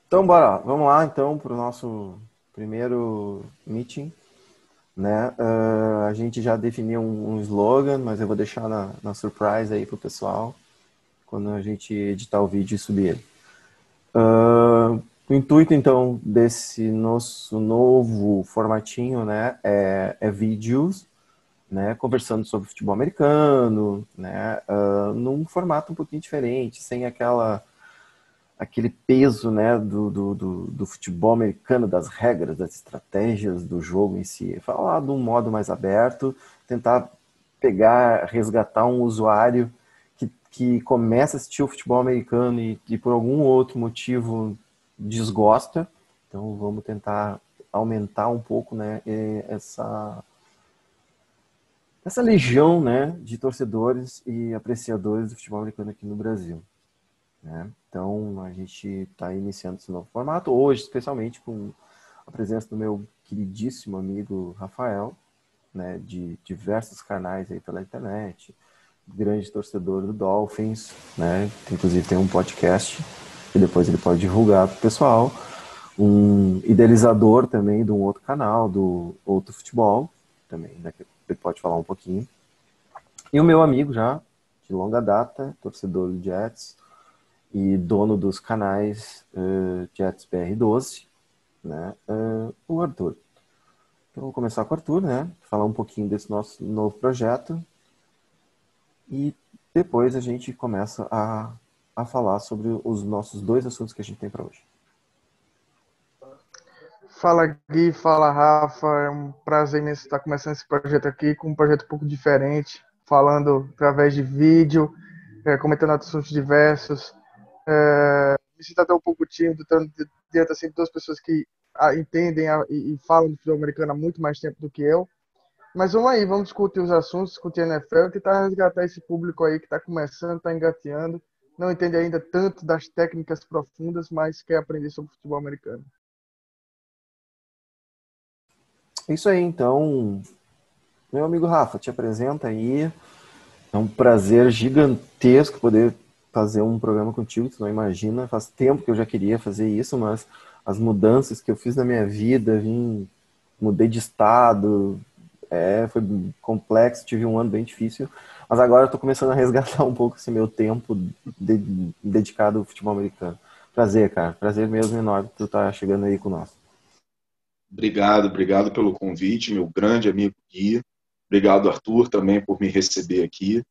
Então, bora, vamos lá então para o nosso primeiro meeting, né? A gente já definiu um slogan, mas eu vou deixar na surprise aí pro pessoal quando a gente editar o vídeo e subir ele. O intuito então desse nosso novo formatinho, né, é vídeos, né, conversando sobre futebol americano, né, num formato um pouquinho diferente, sem aquele peso, né, do futebol americano, das regras, das estratégias do jogo em si. Falar de um modo mais aberto, tentar pegar, resgatar um usuário que começa a assistir o futebol americano e por algum outro motivo desgosta. Então vamos tentar aumentar um pouco, né, essa legião, né, de torcedores e apreciadores do futebol americano aqui no Brasil, né? Então, a gente está iniciando esse novo formato, hoje, especialmente com a presença do meu queridíssimo amigo Rafael, né, de diversos canais aí pela internet, grande torcedor do Dolphins, né, inclusive tem um podcast que depois ele pode divulgar para o pessoal, um idealizador também de um outro canal, do Outro Futebol, também, né, que ele pode falar um pouquinho. E o meu amigo já, de longa data, torcedor do Jets, e dono dos canais Jets BR12, né, o Arthur. Então, vou começar com o Arthur, né, falar um pouquinho desse nosso novo projeto e depois a gente começa a falar sobre os nossos dois assuntos que a gente tem para hoje. Fala Gui, fala Rafa, é um prazer imenso estar começando esse projeto aqui, com um projeto um pouco diferente, falando através de vídeo, comentando assuntos diversos. Me sinto até um pouco tímido, estando diante assim, de duas pessoas que entendem e falam de futebol americano há muito mais tempo do que eu. Mas vamos aí, vamos discutir os assuntos, discutir a NFL e tentar resgatar esse público aí que está começando, está engateando, não entende ainda tanto das técnicas profundas, mas quer aprender sobre futebol americano. É isso aí, então, meu amigo Rafa, te apresenta aí. É um prazer gigantesco poder fazer um programa contigo, tu não imagina. Faz tempo que eu já queria fazer isso, mas as mudanças que eu fiz na minha vida, mudei de estado, foi complexo, tive um ano bem difícil. Mas agora eu tô começando a resgatar um pouco esse meu tempo dedicado ao futebol americano. Prazer, cara. Prazer mesmo enorme que tu tá chegando aí com nós. Obrigado pelo convite, meu grande amigo Gui. Obrigado, Arthur, também por me receber aqui.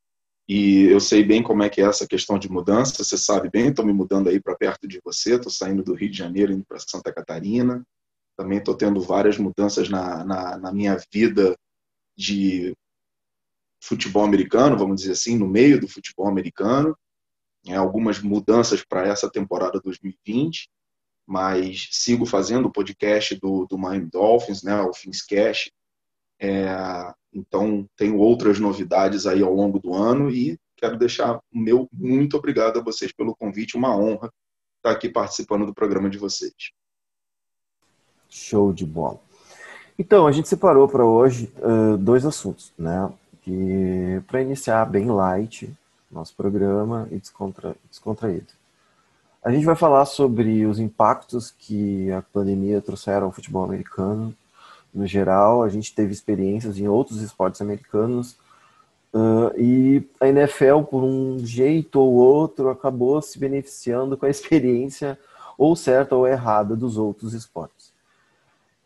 E eu sei bem como é que é essa questão de mudança, você sabe bem, estou me mudando aí para perto de você, estou saindo do Rio de Janeiro, indo para Santa Catarina. Também estou tendo várias mudanças na minha vida de futebol americano, vamos dizer assim, no meio do futebol americano. Algumas mudanças para essa temporada 2020, mas sigo fazendo o podcast do Miami Dolphins, né, o Finscast. Então, tenho outras novidades aí ao longo do ano e quero deixar o meu muito obrigado a vocês pelo convite, uma honra estar aqui participando do programa de vocês. Show de bola. Então, a gente separou para hoje dois assuntos, né? Que para iniciar bem light nosso programa e descontraído. A gente vai falar sobre os impactos que a pandemia trouxeram ao futebol americano. No geral, a gente teve experiências em outros esportes americanos e a NFL, por um jeito ou outro, acabou se beneficiando com a experiência ou certa ou errada dos outros esportes.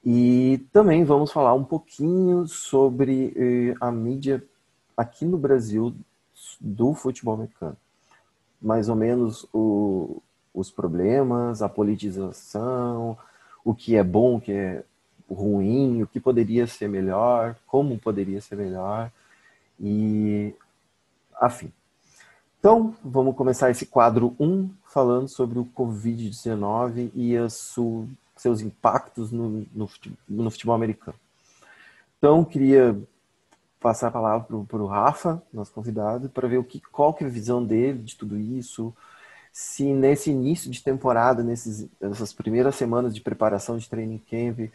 E também vamos falar um pouquinho sobre a mídia aqui no Brasil do futebol americano. Mais ou menos os problemas, a politização, o que é bom, o que é ruim, o que poderia ser melhor, como poderia ser melhor e afim. Então, vamos começar esse quadro 1 falando sobre o Covid-19 e seus impactos no futebol americano. Então, queria passar a palavra para o Rafa, nosso convidado, para ver qual que é a visão dele de tudo isso, se nesse início de temporada, nessas primeiras semanas de preparação de training camp,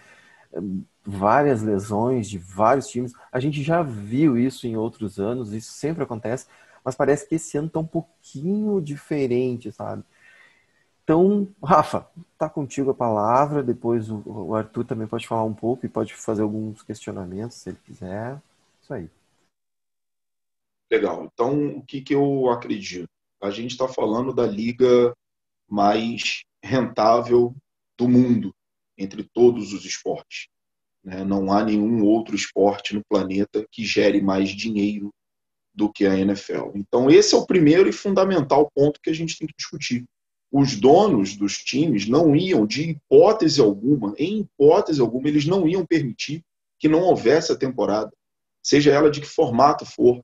várias lesões de vários times. A gente já viu isso em outros anos, isso sempre acontece, mas parece que esse ano está um pouquinho diferente, sabe? Então, Rafa, tá contigo a palavra, depois o Arthur também pode falar um pouco e pode fazer alguns questionamentos, se ele quiser. Isso aí. Legal. Então, o que que eu acredito? A gente está falando da liga mais rentável do mundo, entre todos os esportes, né? Não há nenhum outro esporte no planeta que gere mais dinheiro do que a NFL. Então, esse é o primeiro e fundamental ponto que a gente tem que discutir. Os donos dos times não iam, de hipótese alguma, em hipótese alguma, eles não iam permitir que não houvesse a temporada, seja ela de que formato for,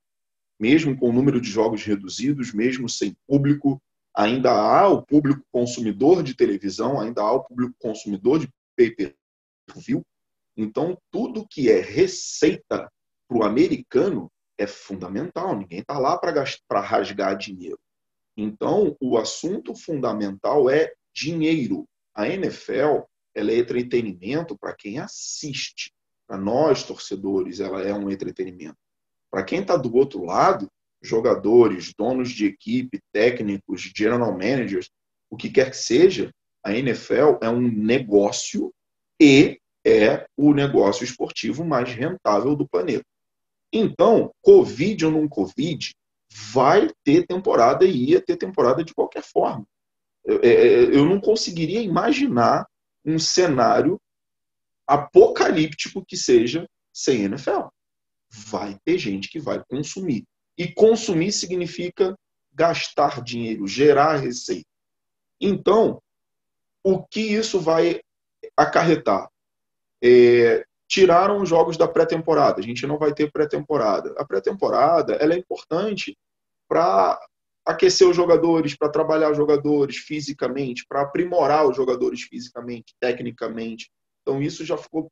mesmo com o número de jogos reduzidos, mesmo sem público, ainda há o público consumidor de televisão, ainda há o público consumidor de pay-per-view. Então, tudo que é receita para o americano é fundamental. Ninguém está lá para rasgar dinheiro. Então, o assunto fundamental é dinheiro. A NFL, ela é entretenimento para quem assiste. Para nós, torcedores, ela é um entretenimento. Para quem está do outro lado, jogadores, donos de equipe, técnicos, general managers, o que quer que seja, a NFL é um negócio e é o negócio esportivo mais rentável do planeta. Então, Covid ou não Covid, vai ter temporada e ia ter temporada de qualquer forma. Eu não conseguiria imaginar um cenário apocalíptico que seja sem NFL. Vai ter gente que vai consumir. E consumir significa gastar dinheiro, gerar receita. Então, o que isso vai acarretar? Tiraram os jogos da pré-temporada. A gente não vai ter pré-temporada. A pré-temporada ela é importante para aquecer os jogadores, para trabalhar os jogadores fisicamente, para aprimorar os jogadores fisicamente, tecnicamente. Então, isso já ficou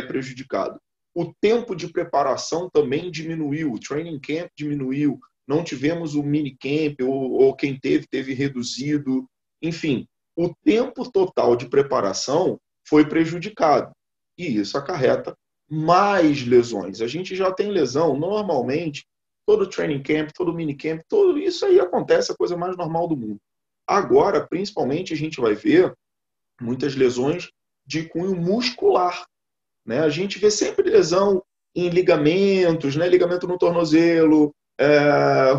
prejudicado. O tempo de preparação também diminuiu, o training camp diminuiu, não tivemos o minicamp, ou quem teve reduzido. Enfim, o tempo total de preparação foi prejudicado. E isso acarreta mais lesões. A gente já tem lesão, normalmente, todo training camp, todo minicamp, tudo isso aí acontece, a coisa mais normal do mundo. Agora, principalmente, a gente vai ver muitas lesões de cunho muscular, né? A gente vê sempre lesão em ligamentos, né? Ligamento no tornozelo,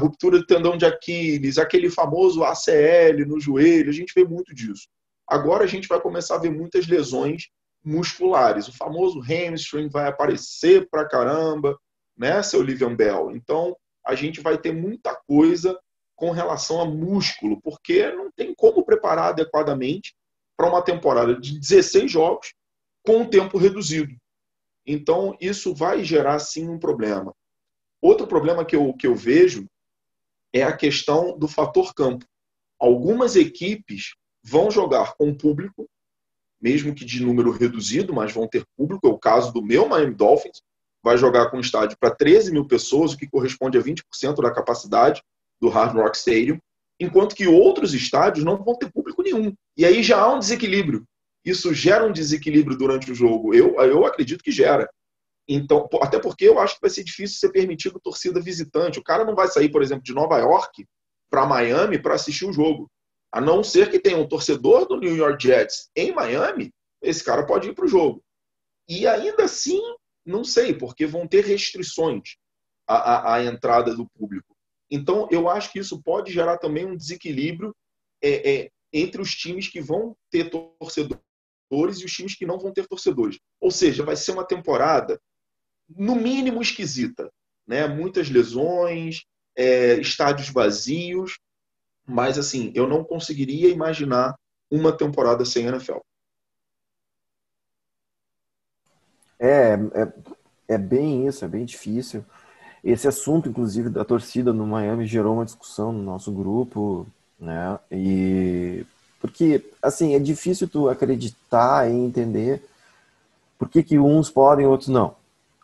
ruptura de tendão de Aquiles, aquele famoso ACL no joelho, a gente vê muito disso. Agora a gente vai começar a ver muitas lesões musculares. O famoso hamstring vai aparecer pra caramba, né, seu Livian Bell? Então, a gente vai ter muita coisa com relação a músculo, porque não tem como preparar adequadamente para uma temporada de 16 jogos com um tempo reduzido. Então, isso vai gerar, sim, um problema. Outro problema que eu vejo é a questão do fator campo. Algumas equipes vão jogar com público, mesmo que de número reduzido, mas vão ter público. É o caso do meu Miami Dolphins, vai jogar com um estádio para 13 mil pessoas, o que corresponde a 20% da capacidade do Hard Rock Stadium, enquanto que outros estádios não vão ter público nenhum. E aí já há um desequilíbrio. Isso gera um desequilíbrio durante o jogo. Eu acredito que gera. Então, até porque eu acho que vai ser difícil ser permitido torcida visitante. O cara não vai sair, por exemplo, de Nova York para Miami para assistir o jogo. A não ser que tenha um torcedor do New York Jets em Miami, esse cara pode ir para o jogo. E ainda assim, não sei, porque vão ter restrições à entrada do público. Então, eu acho que isso pode gerar também um desequilíbrio entre os times que vão ter torcedores e os times que não vão ter torcedores. Ou seja, vai ser uma temporada, no mínimo, esquisita, né? Muitas lesões, estádios vazios, mas, assim, eu não conseguiria imaginar uma temporada sem NFL. É bem isso, é bem difícil. Esse assunto, inclusive, da torcida no Miami gerou uma discussão no nosso grupo, né? Porque, assim, é difícil tu acreditar e entender por que uns podem e outros não.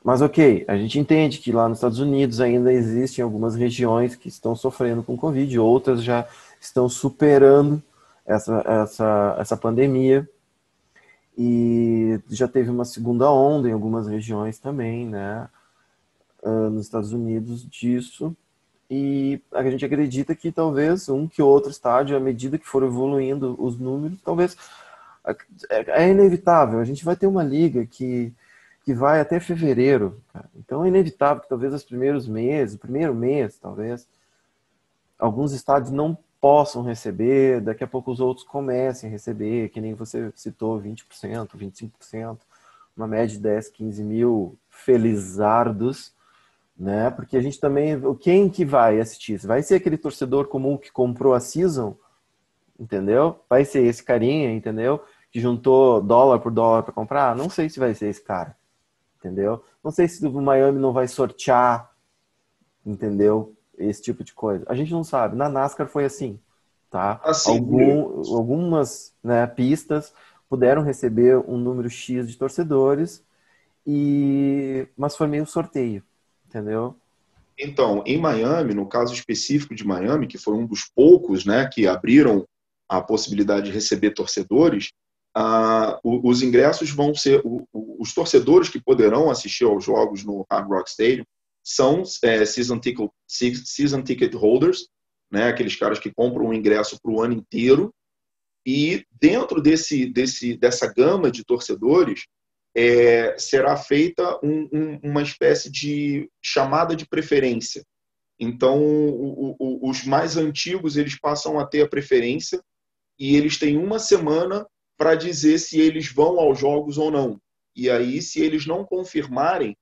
Mas, ok, a gente entende que lá nos Estados Unidos ainda existem algumas regiões que estão sofrendo com Covid, outras já estão superando essa pandemia. E já teve uma segunda onda em algumas regiões também, né? Nos Estados Unidos disso. E a gente acredita que talvez um que outro estádio, à medida que for evoluindo os números, talvez é inevitável. A gente vai ter uma liga que vai até fevereiro, cara. Então é inevitável que talvez os primeiros meses, o primeiro mês, talvez, alguns estádios não possam receber, daqui a pouco os outros comecem a receber, que nem você citou, 20%, 25%, uma média de 10, 15 mil felizardos, né? Porque a gente também, quem que vai assistir? Vai ser aquele torcedor comum que comprou a season, entendeu? Vai ser esse carinha, entendeu? Que juntou dólar por dólar para comprar? Não sei se vai ser esse cara, entendeu? Não sei se o Miami não vai sortear, entendeu? Esse tipo de coisa. A gente não sabe. Na NASCAR foi assim, tá? Assim, Algumas, né, pistas puderam receber um número X de torcedores, mas foi meio sorteio, entendeu? então, em Miami, no caso específico de Miami, que foi um dos poucos, né, que abriram a possibilidade de receber torcedores, os ingressos vão ser, os torcedores que poderão assistir aos jogos no Hard Rock Stadium são season ticket holders, né, aqueles caras que compram um ingresso para o ano inteiro, e dentro dessa gama de torcedores, será feita uma espécie de chamada de preferência. Então, os mais antigos eles passam a ter a preferência e eles têm uma semana para dizer se eles vão aos jogos ou não. E aí, se eles não confirmarem,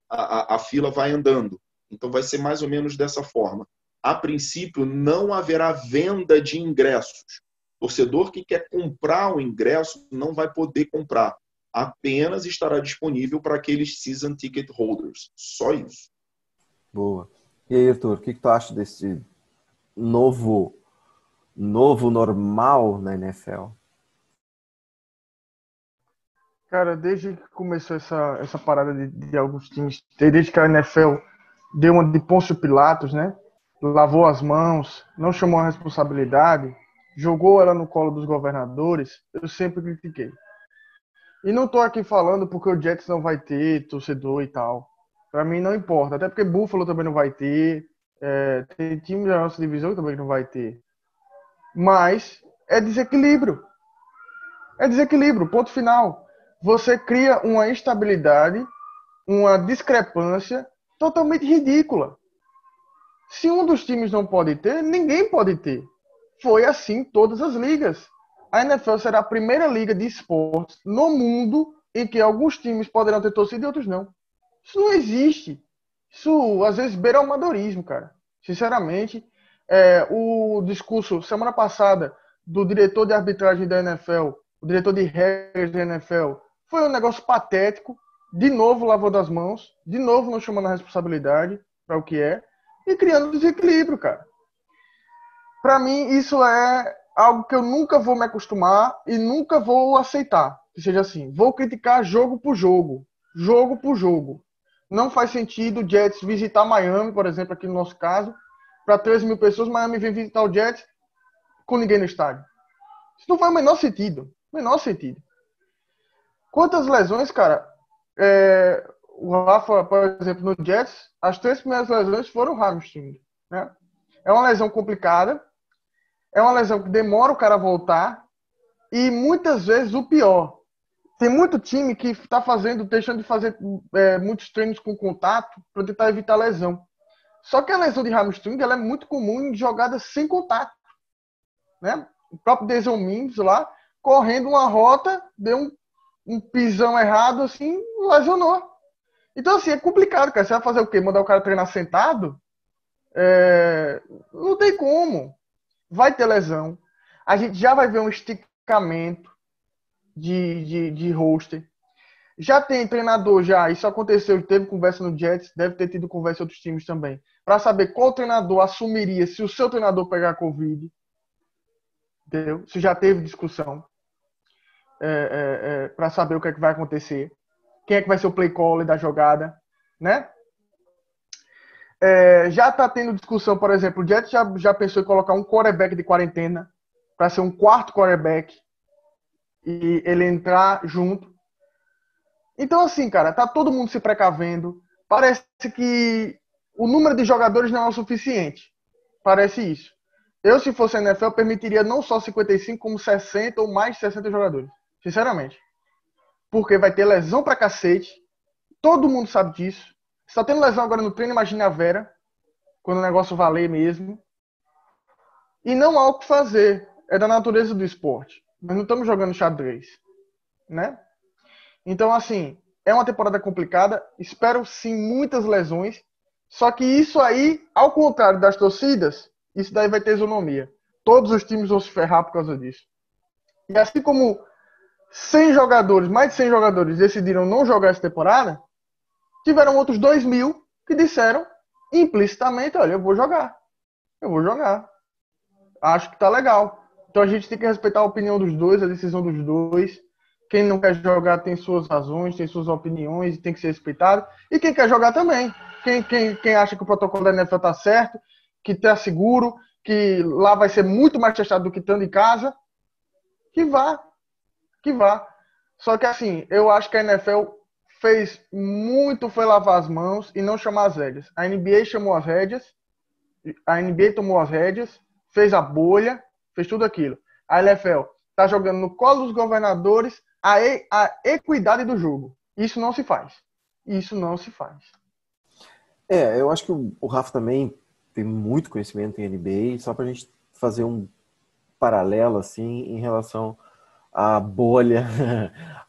a fila vai andando. Então, vai ser mais ou menos dessa forma. A princípio, não haverá venda de ingressos. O torcedor que quer comprar o ingresso não vai poder comprar. Apenas estará disponível para aqueles season ticket holders. Só isso. Boa. E aí, Arthur, o que tu acha desse novo normal na NFL? Cara, desde que começou essa parada de alguns times, desde que a NFL deu uma de Pôncio Pilatos, né? Lavou as mãos, não chamou a responsabilidade, jogou ela no colo dos governadores, eu sempre critiquei. E não tô aqui falando porque o Jets não vai ter torcedor e tal. Pra mim não importa, até porque Buffalo também não vai ter, tem time da nossa divisão também que não vai ter. Mas é desequilíbrio. É desequilíbrio, ponto final. Você cria uma instabilidade, uma discrepância totalmente ridícula. Se um dos times não pode ter, ninguém pode ter. Foi assim todas as ligas. A NFL será a primeira liga de esportes no mundo em que alguns times poderão ter torcida e outros não. Isso não existe. Isso às vezes beira o amadorismo, cara. Sinceramente, o discurso semana passada do diretor de arbitragem da NFL, o diretor de regras da NFL, foi um negócio patético. De novo lavou as mãos, de novo não chamando a responsabilidade para o que é e criando desequilíbrio, cara. Para mim, isso é algo que eu nunca vou me acostumar e nunca vou aceitar. Que seja assim, vou criticar jogo por jogo, jogo por jogo. Não faz sentido o Jets visitar Miami, por exemplo, aqui no nosso caso, para 13 mil pessoas, Miami vem visitar o Jets com ninguém no estádio. Isso não faz o menor sentido. Menor sentido. Quantas lesões, cara? O Rafa, por exemplo, no Jets, as 3 primeiras lesões foram hamstring, né? É uma lesão complicada, é uma lesão que demora o cara a voltar e muitas vezes o pior. Tem muito time que está deixando de fazer muitos treinos com contato para tentar evitar lesão. Só que a lesão de hamstring ela é muito comum em jogadas sem contato, né? O próprio Denzel Mims lá, correndo uma rota, deu um pisão errado, assim, lesionou. Então, assim, é complicado, cara. Você vai fazer o quê? Mandar o cara treinar sentado? Não tem como. Vai ter lesão. A gente já vai ver um esticamento de roster. Já tem treinador, isso aconteceu, teve conversa no Jets, deve ter tido conversa em outros times também, para saber qual treinador assumiria se o seu treinador pegar Covid. Entendeu? Isso já teve discussão. Para saber o que é que vai acontecer. Quem é que vai ser o play caller da jogada, né? Já está tendo discussão, por exemplo, o Jets já pensou em colocar um quarterback de quarentena para ser um quarto quarterback e ele entrar junto. Então, assim, cara, tá todo mundo se precavendo. Parece que o número de jogadores não é o suficiente. Parece isso. Eu, se fosse a NFL, permitiria não só 55, como 60 ou mais de 60 jogadores. Sinceramente. Porque vai ter lesão pra cacete. Todo mundo sabe disso. Só tendo lesão agora no treino, imagina a Vera. Quando o negócio valer mesmo. E não há o que fazer. É da natureza do esporte. Nós não estamos jogando xadrez. Né? Então, assim, é uma temporada complicada. Espero, sim, muitas lesões. Só que isso aí, ao contrário das torcidas, isso daí vai ter isonomia. Todos os times vão se ferrar por causa disso. E assim como 100 jogadores, mais de 100 jogadores decidiram não jogar essa temporada, tiveram outros 2.000 que disseram implicitamente, olha, eu vou jogar. Eu vou jogar. Acho que tá legal. Então a gente tem que respeitar a opinião dos dois, a decisão dos dois. Quem não quer jogar tem suas razões, tem suas opiniões e tem que ser respeitado. E quem quer jogar também. Quem acha que o protocolo da NFL tá certo, que tá seguro, que lá vai ser muito mais testado do que estando em casa, que vá. Que vá. Só que assim, eu acho que a NFL fez muito foi lavar as mãos e não chamar as rédeas. A NBA chamou as rédeas, a NBA tomou as rédeas, fez a bolha, fez tudo aquilo. A NFL tá jogando no colo dos governadores a equidade do jogo. Isso não se faz. Isso não se faz. Eu acho que o Rafa também tem muito conhecimento em NBA, só pra gente fazer um paralelo, assim, em relação à bolha,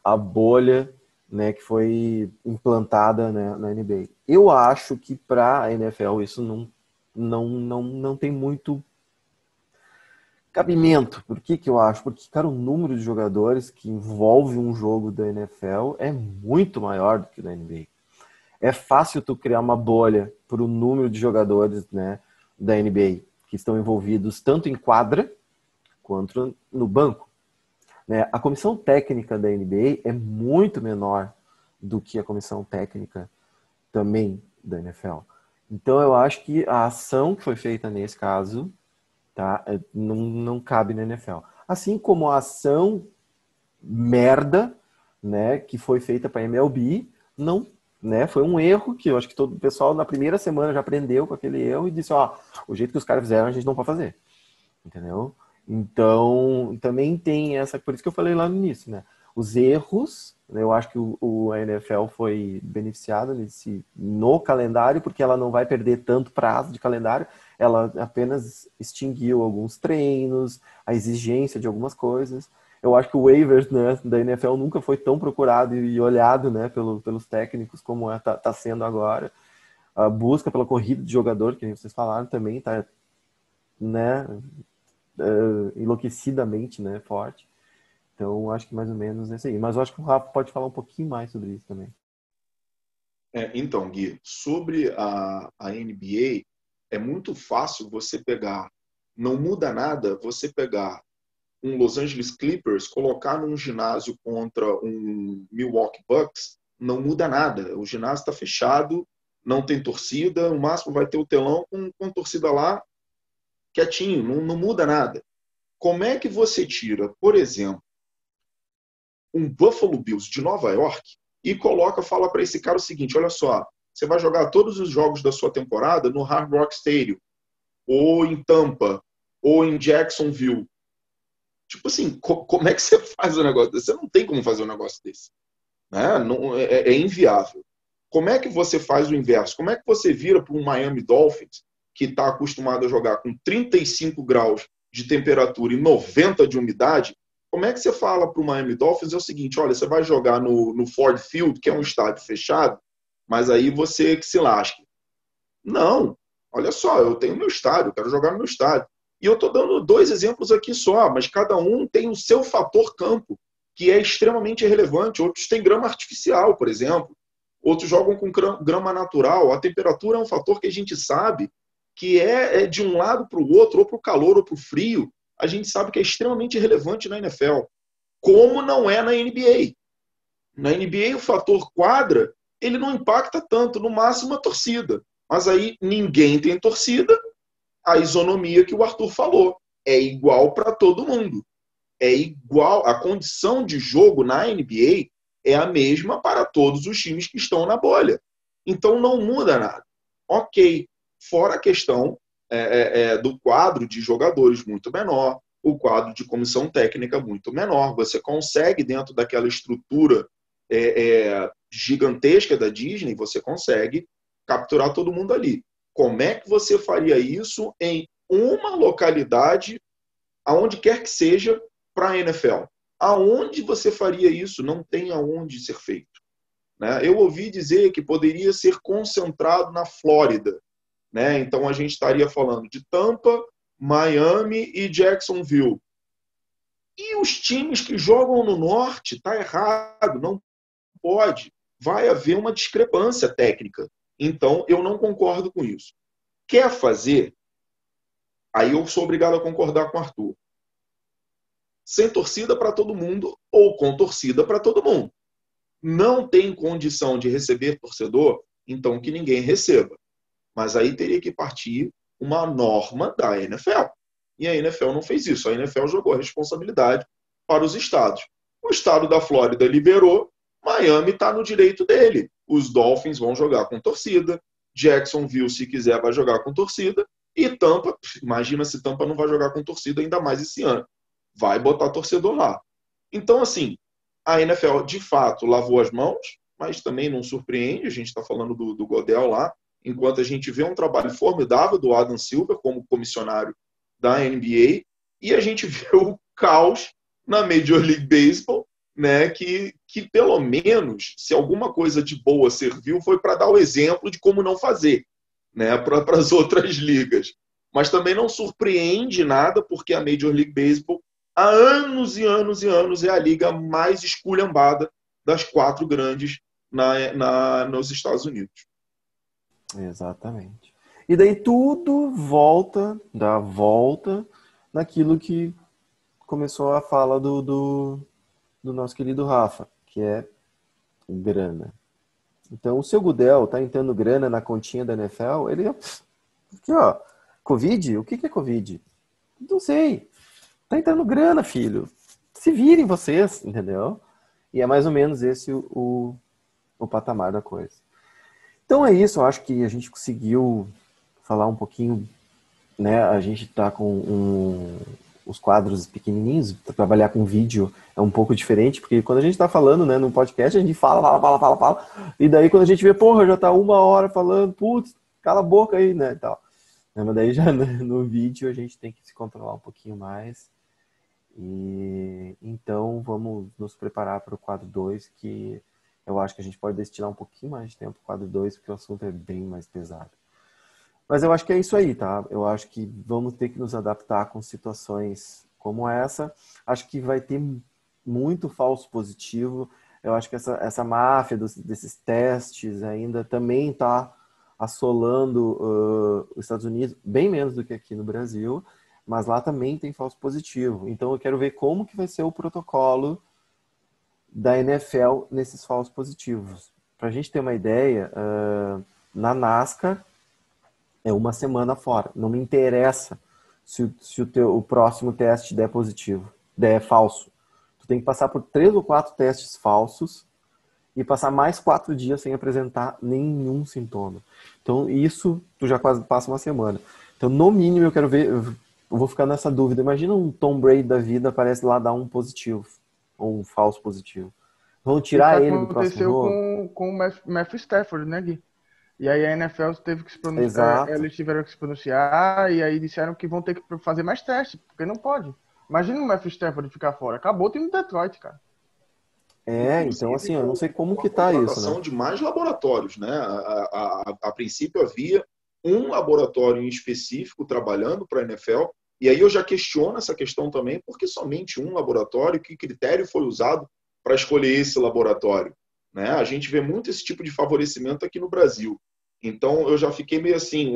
a bolha, né, que foi implantada, né, na NBA. Eu acho que para a NFL isso não tem muito cabimento. Por que eu acho? Porque, cara, o número de jogadores que envolve um jogo da NFL é muito maior do que o da NBA. É fácil tu criar uma bolha para o número de jogadores, né, da NBA que estão envolvidos tanto em quadra quanto no banco. Né? A comissão técnica da NBA é muito menor do que a comissão técnica também da NFL. Então eu acho que a ação que foi feita nesse caso, tá, não cabe na NFL. Assim como a ação merda, né, que foi feita para a MLB, não, né, foi um erro que eu acho que todo o pessoal na primeira semana já aprendeu com aquele erro e disse, ó, o jeito que os caras fizeram a gente não pode fazer, entendeu? Então, também tem essa, por isso que eu falei lá no início, né, os erros, né, eu acho que a NFL foi beneficiada no calendário, porque ela não vai perder tanto prazo de calendário, ela apenas extinguiu alguns treinos, a exigência de algumas coisas. Eu acho que o waivers, né, da NFL nunca foi tão procurado e olhado, né, pelos técnicos como tá sendo agora. A busca pela corrida de jogador, que vocês falaram, também está, né, enlouquecidamente, né, forte. Então, acho que mais ou menos é isso aí. Mas eu acho que o Rafa pode falar um pouquinho mais sobre isso também. Então, Gui, sobre a NBA, é muito fácil você pegar, não muda nada você pegar um Los Angeles Clippers, colocar num ginásio contra um Milwaukee Bucks, não muda nada. O ginásio está fechado, não tem torcida, no máximo vai ter o telão com torcida lá quietinho, não muda nada. Como é que você tira, por exemplo, um Buffalo Bills de Nova York e fala para esse cara o seguinte, olha só, você vai jogar todos os jogos da sua temporada no Hard Rock Stadium, ou em Tampa, ou em Jacksonville. Tipo assim, como é que você faz um negócio desse? Você não tem como fazer um negócio desse. Né? Não, é inviável. Como é que você faz o inverso? Como é que você vira para um Miami Dolphins que está acostumado a jogar com 35 graus de temperatura e 90 de umidade? Como é que você fala para o Miami Dolphins? É o seguinte, olha, você vai jogar no Ford Field, que é um estádio fechado, mas aí você que se lasque. Não. Olha só, eu tenho meu estádio, eu quero jogar no meu estádio. E eu estou dando 2 exemplos aqui só, mas cada um tem o seu fator campo, que é extremamente relevante. Outros têm grama artificial, por exemplo. Outros jogam com grama natural. A temperatura é um fator que a gente sabe que é de um lado para o outro, ou para o calor ou para o frio. A gente sabe que é extremamente relevante na NFL. Como não é na NBA. Na NBA, o fator quadra, ele não impacta tanto, no máximo a torcida. Mas aí ninguém tem torcida, a isonomia que o Arthur falou. É igual para todo mundo. É igual, a condição de jogo na NBA é a mesma para todos os times que estão na bolha. Então não muda nada. Ok. Fora a questão do quadro de jogadores muito menor, o quadro de comissão técnica muito menor. Você consegue, dentro daquela estrutura gigantesca da Disney, você consegue capturar todo mundo ali. Como é que você faria isso em uma localidade, aonde quer que seja, para a NFL? Aonde você faria isso? Não tem aonde ser feito. Né? Eu ouvi dizer que poderia ser concentrado na Flórida. Né? Então, a gente estaria falando de Tampa, Miami e Jacksonville. E os times que jogam no norte, está errado, não pode. Vai haver uma discrepância técnica. Então, eu não concordo com isso. Quer fazer? Aí eu sou obrigado a concordar com o Arthur. Sem torcida para todo mundo ou com torcida para todo mundo. Não tem condição de receber torcedor, então que ninguém receba. Mas aí teria que partir uma norma da NFL. E a NFL não fez isso. A NFL jogou a responsabilidade para os estados. O estado da Flórida liberou, Miami está no direito dele. Os Dolphins vão jogar com torcida, Jacksonville, se quiser, vai jogar com torcida, e Tampa, imagina se Tampa não vai jogar com torcida ainda mais esse ano. Vai botar torcedor lá. Então, assim, a NFL, de fato, lavou as mãos, mas também não surpreende, a gente está falando do Godel lá, enquanto a gente vê um trabalho formidável do Adam Silver como comissionário da NBA, e a gente vê o caos na Major League Baseball, né, que pelo menos, se alguma coisa de boa serviu, foi para dar o exemplo de como não fazer, né, para as outras ligas. Mas também não surpreende nada, porque a Major League Baseball, há anos e anos e anos, é a liga mais esculhambada das 4 grandes nos Estados Unidos. Exatamente. E daí tudo dá volta naquilo que começou a fala do nosso querido Rafa, que é grana. Então, o seu Goodell tá entrando grana na continha da NFL, ele aqui, ó, Covid? O que é Covid? Não sei. Tá entrando grana, filho. Se virem vocês, entendeu? E é mais ou menos esse o patamar da coisa. Então é isso, eu acho que a gente conseguiu falar um pouquinho, né? A gente tá com os quadros pequenininhos, trabalhar com vídeo é um pouco diferente, porque quando a gente tá falando, né, no podcast, a gente fala, e daí quando a gente vê, porra, já tá 1 hora falando, putz, cala a boca aí, né, e tal. Mas daí já no vídeo a gente tem que se controlar um pouquinho mais. E então vamos nos preparar para o quadro 2, que eu acho que a gente pode destinar um pouquinho mais de tempo para o quadro 2, porque o assunto é bem mais pesado. Mas eu acho que é isso aí, tá? Eu acho que vamos ter que nos adaptar com situações como essa. Acho que vai ter muito falso positivo. Eu acho que essa máfia desses testes ainda também está assolando os Estados Unidos, bem menos do que aqui no Brasil, mas lá também tem falso positivo. Então eu quero ver como que vai ser o protocolo da NFL nesses falsos positivos. Para a gente ter uma ideia, na NASCAR é 1 semana fora. Não me interessa se o próximo teste der positivo, der falso. Tu tem que passar por 3 ou 4 testes falsos e passar mais 4 dias sem apresentar nenhum sintoma. Então isso tu já quase passa 1 semana. Então no mínimo eu quero ver, eu vou ficar nessa dúvida. Imagina um Tom Brady da vida aparece lá dar um positivo ou um falso positivo. Vão tirar ele do próximo jogo? Aconteceu com o Matthew Stafford, né, Gui? E aí a NFL teve que se pronunciar, Exato. eles tiveram que se pronunciar e aí disseram que vão ter que fazer mais testes, porque não pode. Imagina o Matthew Stafford ficar fora. Acabou o time do Detroit, cara. Então assim, eu não sei como que tá isso, né? De mais laboratórios, né? A princípio havia um laboratório em específico trabalhando para a NFL, e aí eu já questiono essa questão também, porque somente um laboratório, que critério foi usado para escolher esse laboratório? Né? A gente vê muito esse tipo de favorecimento aqui no Brasil. Então eu já fiquei meio assim,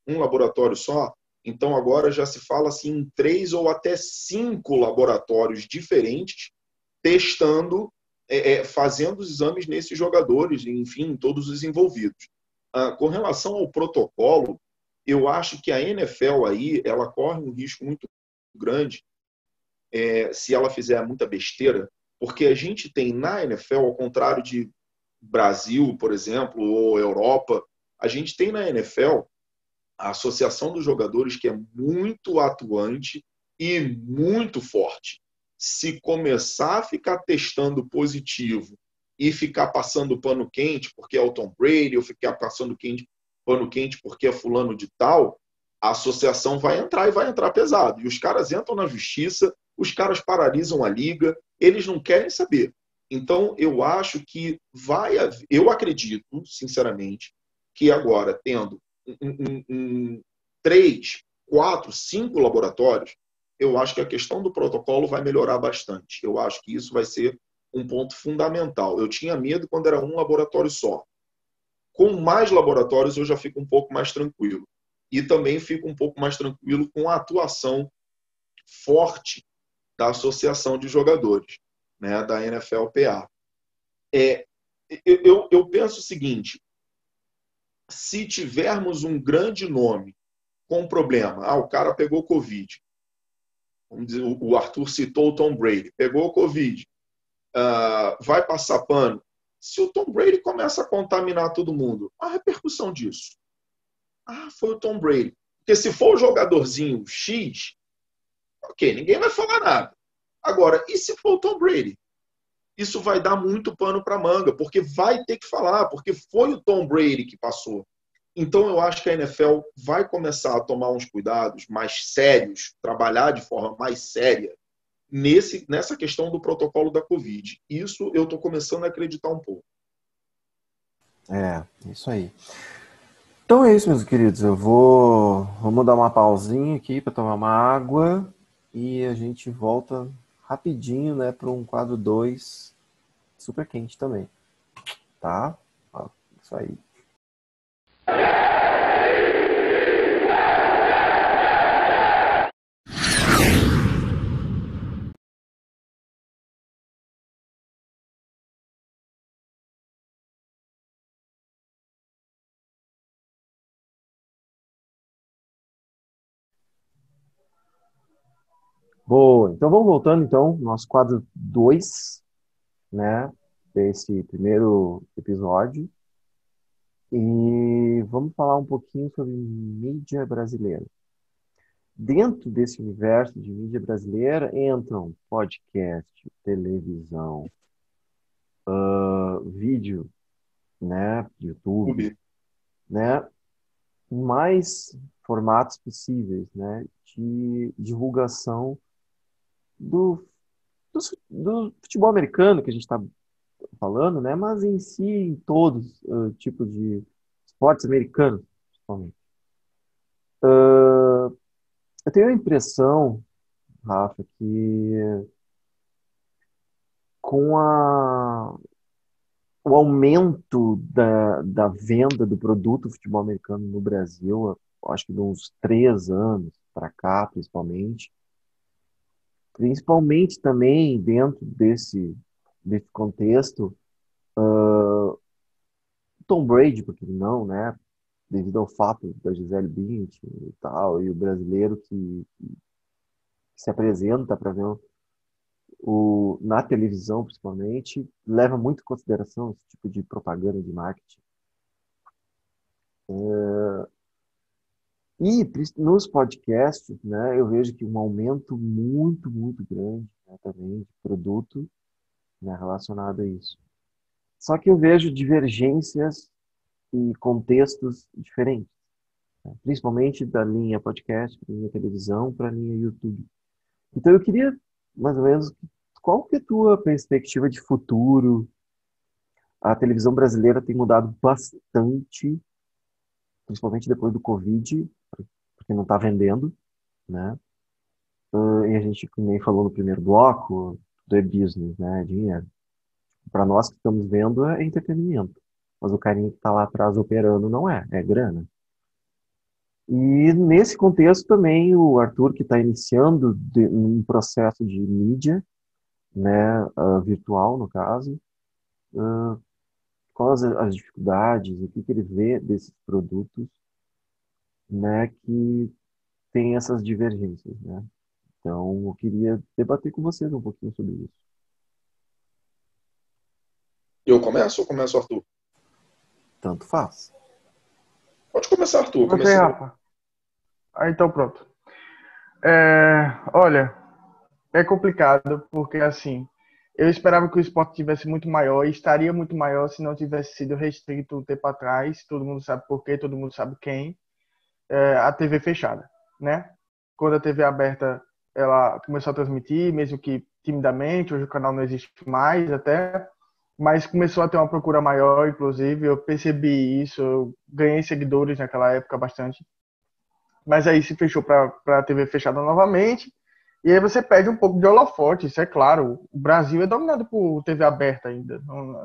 um laboratório só? Então agora já se fala assim em 3 ou até 5 laboratórios diferentes testando, fazendo os exames nesses jogadores, enfim, todos os envolvidos. Com relação ao protocolo, eu acho que a NFL aí, ela corre um risco muito grande se ela fizer muita besteira, porque a gente tem na NFL, ao contrário de Brasil, por exemplo, ou Europa, A gente tem na NFL a Associação dos Jogadores, que é muito atuante e muito forte. Se começar a ficar testando positivo e ficar passando pano quente porque é o Tom Brady, ou ficar passando pano quente porque é fulano de tal, a associação vai entrar e vai entrar pesado. E os caras entram na justiça, os caras paralisam a liga, eles não querem saber. Então, eu acho que eu acredito, sinceramente, que agora, tendo 3, 4, 5 laboratórios, eu acho que a questão do protocolo vai melhorar bastante. Eu acho que isso vai ser um ponto fundamental. Eu tinha medo quando era um laboratório só. Com mais laboratórios, eu já fico um pouco mais tranquilo. E também fico um pouco mais tranquilo com a atuação forte da Associação de Jogadores, né, da NFLPA. Eu penso o seguinte, se tivermos um grande nome com problema, o cara pegou Covid, vamos dizer, o Arthur citou o Tom Brady, pegou Covid, vai passar pano. Se o Tom Brady começa a contaminar todo mundo, a repercussão disso? Foi o Tom Brady. Porque se for o jogadorzinho X, ok, ninguém vai falar nada. Agora, e se for o Tom Brady? Isso vai dar muito pano para manga, porque vai ter que falar, porque foi o Tom Brady que passou. Então, eu acho que a NFL vai começar a tomar uns cuidados mais sérios, trabalhar de forma mais séria nessa questão do protocolo da Covid. Isso eu estou começando a acreditar um pouco. Isso aí. Então é isso, meus queridos. Vamos dar uma pausinha aqui para tomar uma água e a gente volta rapidinho, né, para um quadro 2 super quente também. Tá? Isso aí. Boa, então vamos voltando então, nosso quadro 2, né, desse primeiro episódio. E vamos falar um pouquinho sobre mídia brasileira. Dentro desse universo de mídia brasileira entram podcast, televisão, vídeo, né, YouTube, né, mais formatos possíveis, né, de divulgação do futebol americano que a gente está falando, né, mas em si em todos tipos de esportes americanos, principalmente. Eu tenho a impressão, Rafa, que com o aumento da venda do produto futebol americano no Brasil, eu acho que de uns 3 anos para cá, principalmente também dentro desse contexto, Tom Brady, porque não, né? Devido ao fato da Gisele Bündchen e tal, e o brasileiro que se apresenta para ver na televisão, principalmente, leva muito em consideração esse tipo de propaganda de marketing. E nos podcasts, né, eu vejo que um aumento muito, muito grande, né, também de produto, né, relacionado a isso. Só que eu vejo divergências e contextos diferentes, né, principalmente da linha podcast, da linha televisão, para a linha YouTube. Então eu queria, mais ou menos, qual que é a tua perspectiva de futuro? A televisão brasileira tem mudado bastante, principalmente depois do Covid, porque não está vendendo, né? E a gente nem falou no primeiro bloco, do é business, né? É dinheiro. Para nós que estamos vendo é entretenimento. Mas o carinha que está lá atrás operando não é grana. E nesse contexto também o Arthur, que está iniciando um processo de mídia, né, virtual no caso, quais as dificuldades, o que ele vê desses produtos, né, que tem essas divergências, né? Então, eu queria debater com vocês um pouquinho sobre isso. Eu começo ou começa o Arthur? Tanto faz. Pode começar, Arthur. Você, Rafa. Então pronto. Olha, é complicado, porque assim, eu esperava que o esporte tivesse muito maior e estaria muito maior se não tivesse sido restrito um tempo atrás. Todo mundo sabe por quê, todo mundo sabe quem. A TV fechada, né? Quando a TV aberta, ela começou a transmitir, mesmo que timidamente, hoje o canal não existe mais até, mas começou a ter uma procura maior, inclusive, eu percebi isso, eu ganhei seguidores naquela época bastante, mas aí se fechou para a TV fechada novamente, e aí você perde um pouco de holofote, isso é claro, o Brasil é dominado por TV aberta ainda,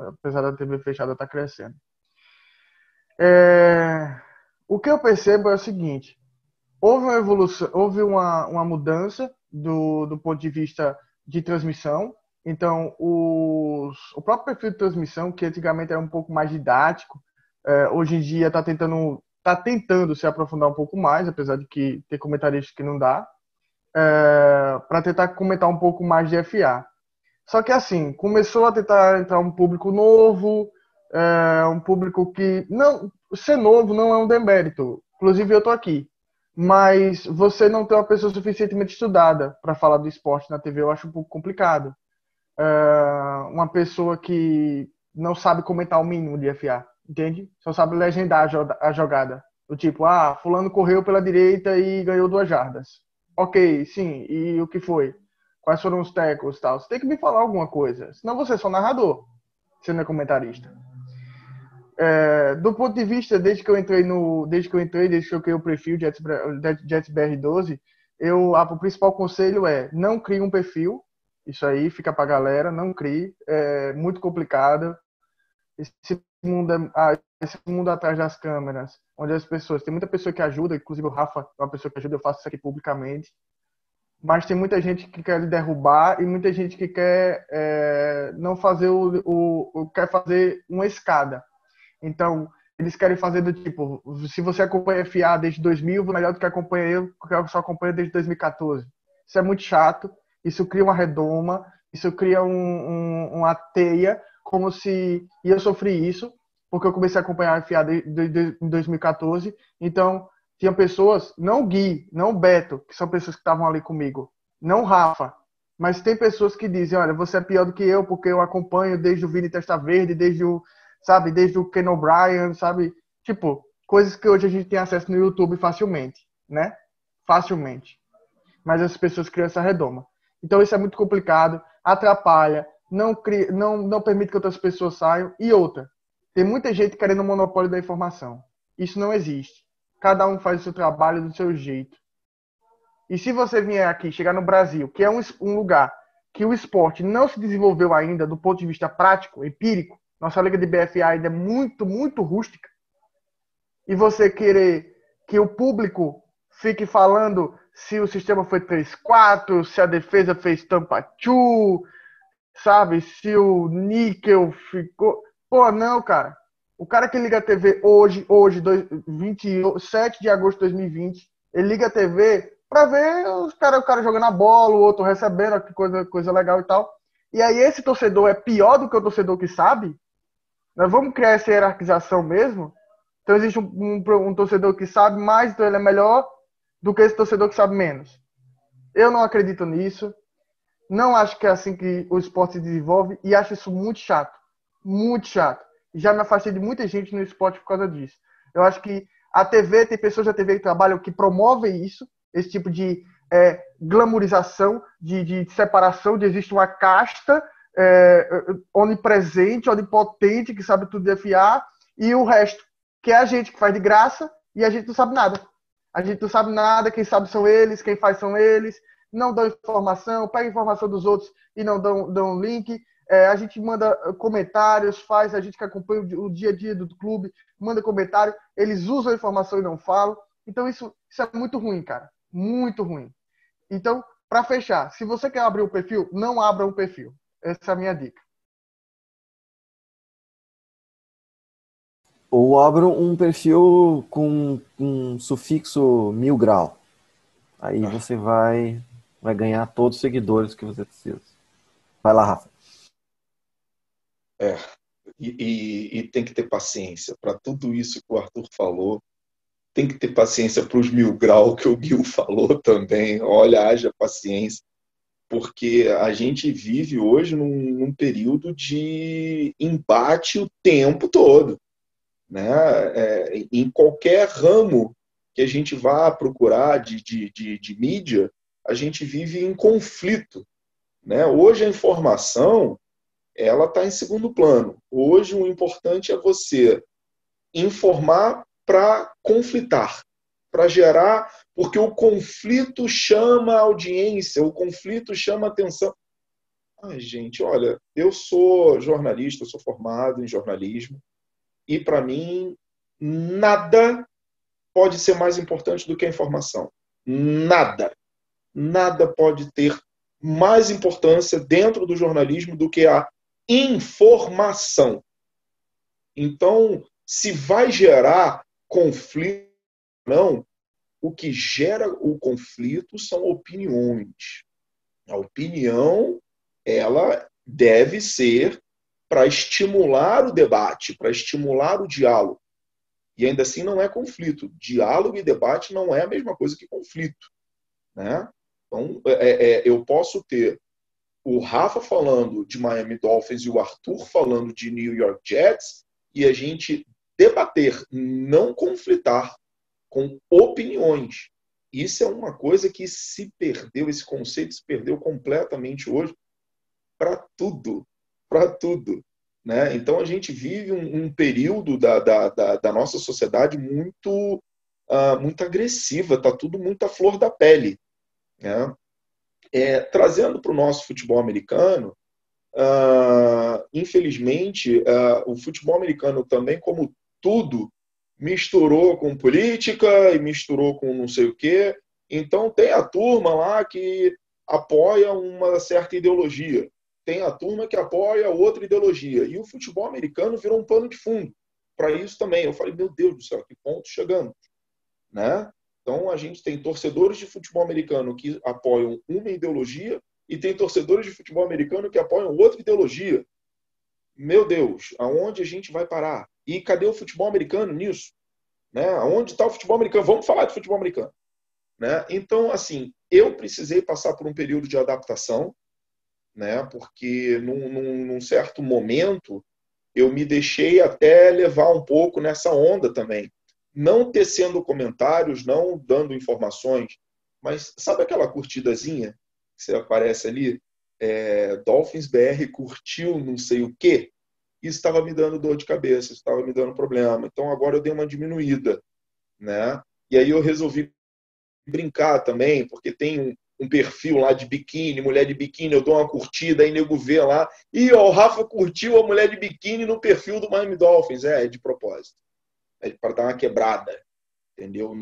apesar da TV fechada estar crescendo. O que eu percebo é o seguinte, houve uma evolução, houve uma mudança do ponto de vista de transmissão. Então, o próprio perfil de transmissão, que antigamente era um pouco mais didático, hoje em dia tá tentando se aprofundar um pouco mais, apesar de que tem comentaristas que não dá, para tentar comentar um pouco mais de FA. Só que assim, começou a tentar entrar um público novo, um público que não ser novo não é um demérito. Inclusive eu tô aqui, mas você não ter uma pessoa suficientemente estudada para falar do esporte na TV eu acho um pouco complicado. Uma pessoa que não sabe comentar o mínimo de FA, entende? Só sabe legendar a jogada. Do tipo, fulano correu pela direita e ganhou 2 jardas. Ok, sim, e o que foi? Quais foram os tackles e tal? Você tem que me falar alguma coisa, senão você é só narrador, você não é comentarista. Do ponto de vista, desde que eu criei o perfil de JetsBR12, o principal conselho é não crie um perfil. Isso aí fica pra galera, não crie. É muito complicado. Esse mundo atrás das câmeras, onde as pessoas, tem muita pessoa que ajuda, inclusive o Rafa é uma pessoa que ajuda, eu faço isso aqui publicamente, mas tem muita gente que quer lhe derrubar e muita gente que quer não fazer quer fazer uma escada. Então, eles querem fazer do tipo, se você acompanha FA desde 2000, melhor do que acompanha eu, porque eu só acompanho desde 2014. Isso é muito chato, isso cria uma redoma, isso cria uma teia, como se... E eu sofri isso, porque eu comecei a acompanhar a FA em 2014, então tinha pessoas, não o Gui, não o Beto, que são pessoas que estavam ali comigo, não o Rafa, mas tem pessoas que dizem, olha, você é pior do que eu, porque eu acompanho desde o Vini Testa Verde, desde o Ken O'Brien, sabe? Tipo, coisas que hoje a gente tem acesso no YouTube facilmente, né? Facilmente. Mas as pessoas criam essa redoma. Então isso é muito complicado, atrapalha, não permite que outras pessoas saiam. E outra, tem muita gente querendo o monopólio da informação. Isso não existe. Cada um faz o seu trabalho do seu jeito. E se você vier aqui, chegar no Brasil, que é um lugar que o esporte não se desenvolveu ainda do ponto de vista prático, empírico, nossa liga de BFA ainda é muito, muito rústica, e você querer que o público fique falando se o sistema foi 3-4, se a defesa fez tampa-chu, sabe? Se o níquel ficou... Pô, não, cara. O cara que liga a TV hoje 27 de agosto de 2020, ele liga a TV pra ver o cara jogando a bola, o outro recebendo, que coisa legal e tal. E aí esse torcedor é pior do que o torcedor que sabe? Nós vamos criar essa hierarquização mesmo? Então existe um torcedor que sabe mais, então ele é melhor do que esse torcedor que sabe menos. Eu não acredito nisso. Não acho que é assim que o esporte se desenvolve e acho isso muito chato. Muito chato. Já me afastei de muita gente no esporte por causa disso. Eu acho que a TV, tem pessoas da TV que trabalham que promovem isso, esse tipo de glamourização, de separação, de existe uma casta onipresente, onipotente, que sabe tudo de FA, e o resto, que é a gente que faz de graça e a gente não sabe nada. A gente não sabe nada, quem sabe são eles, quem faz são eles, não dão informação, pega informação dos outros e não dão link. A gente manda comentários, a gente que acompanha o dia a dia do clube, manda comentário, eles usam a informação e não falam. Então isso é muito ruim, cara. Muito ruim. Então, para fechar, se você quer abrir um perfil, não abra um perfil. Essa é a minha dica. Ou abra um perfil com um sufixo 1000 grau. Aí você vai ganhar todos os seguidores que você precisa. Vai lá, Rafa. E tem que ter paciência. Para tudo isso que o Arthur falou, tem que ter paciência para os 1000 graus, que o Gil falou também. Olha, haja paciência, porque a gente vive hoje num período de embate o tempo todo, né? Em qualquer ramo que a gente vá procurar de mídia, a gente vive em conflito, né? Hoje a informação ela está em segundo plano. Hoje o importante é você informar para conflitar, para gerar, porque o conflito chama a audiência, o conflito chama a atenção. Ai, gente, olha, eu sou jornalista, eu sou formado em jornalismo, e para mim nada pode ser mais importante do que a informação. Nada. Nada pode ter mais importância dentro do jornalismo do que a informação. Então, se vai gerar conflito ou não, o que gera o conflito são opiniões. A opinião, ela deve ser para estimular o debate, para estimular o diálogo. E ainda assim não é conflito. Diálogo e debate não é a mesma coisa que conflito, né? Então, eu posso ter o Rafa falando de Miami Dolphins e o Arthur falando de New York Jets e a gente debater, não conflitar com opiniões. Isso é uma coisa que se perdeu, esse conceito se perdeu completamente hoje para tudo, né? Então a gente vive um período da nossa sociedade muito agressiva, está tudo muito à flor da pele, né? Trazendo para o nosso futebol americano, infelizmente, o futebol americano também, como tudo, misturou com política e misturou com não sei o quê. Então tem a turma lá que apoia uma certa ideologia, tem a turma que apoia outra ideologia, e o futebol americano virou um pano de fundo para isso também. Eu falei, meu Deus do céu, que ponto chegamos, né? Então, a gente tem torcedores de futebol americano que apoiam uma ideologia e tem torcedores de futebol americano que apoiam outra ideologia. Meu Deus, aonde a gente vai parar? E cadê o futebol americano nisso? Né? Aonde está o futebol americano? Vamos falar de futebol americano. Né? Então, assim, eu precisei passar por um período de adaptação, né? Porque num certo momento eu me deixei até levar um pouco nessa onda também. Não tecendo comentários, não dando informações, mas sabe aquela curtidazinha que você aparece ali? Dolphins BR curtiu não sei o quê? Isso estava me dando dor de cabeça, isso estava me dando problema. Então agora eu dei uma diminuída, né? E aí eu resolvi brincar também, porque tem um perfil lá de biquíni, mulher de biquíni, eu dou uma curtida, aí nego vê lá, e o Rafa curtiu a mulher de biquíni no perfil do Miami Dolphins. É de propósito. Para dar uma quebrada, entendeu?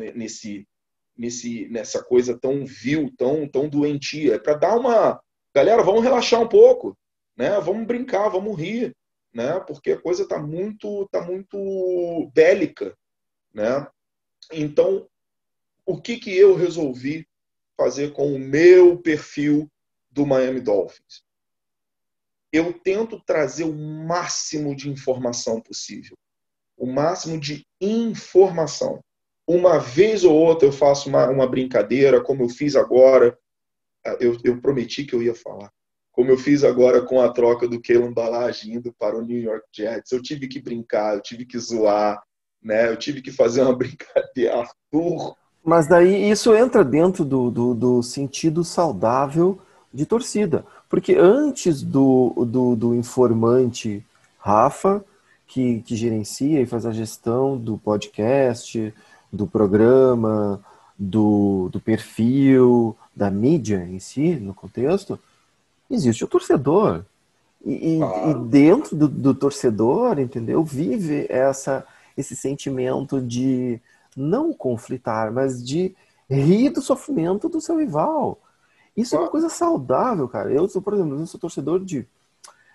Nessa coisa tão vil, tão doentia. É para dar uma... Galera, vamos relaxar um pouco, né? Vamos brincar, vamos rir, né? Porque a coisa tá muito bélica, né? Então, o que eu resolvi fazer com o meu perfil do Miami Dolphins? Eu tento trazer o máximo de informação possível. O máximo de informação. Uma vez ou outra eu faço uma brincadeira, como eu fiz agora. Eu prometi que eu ia falar. Como eu fiz agora com a troca do Kalen Ballage indo para o New York Jets. Eu tive que brincar, eu tive que zoar, né? Eu tive que fazer uma brincadeira. Arthur. Mas daí isso entra dentro do sentido saudável de torcida. Porque antes do informante Rafa, que gerencia e faz a gestão do podcast, do programa, do perfil, da mídia em si, no contexto, existe o torcedor. E dentro do torcedor, entendeu? Vive esse sentimento de não conflitar, mas de rir do sofrimento do seu rival. Isso é uma coisa saudável, cara. Eu sou, por exemplo, eu sou torcedor de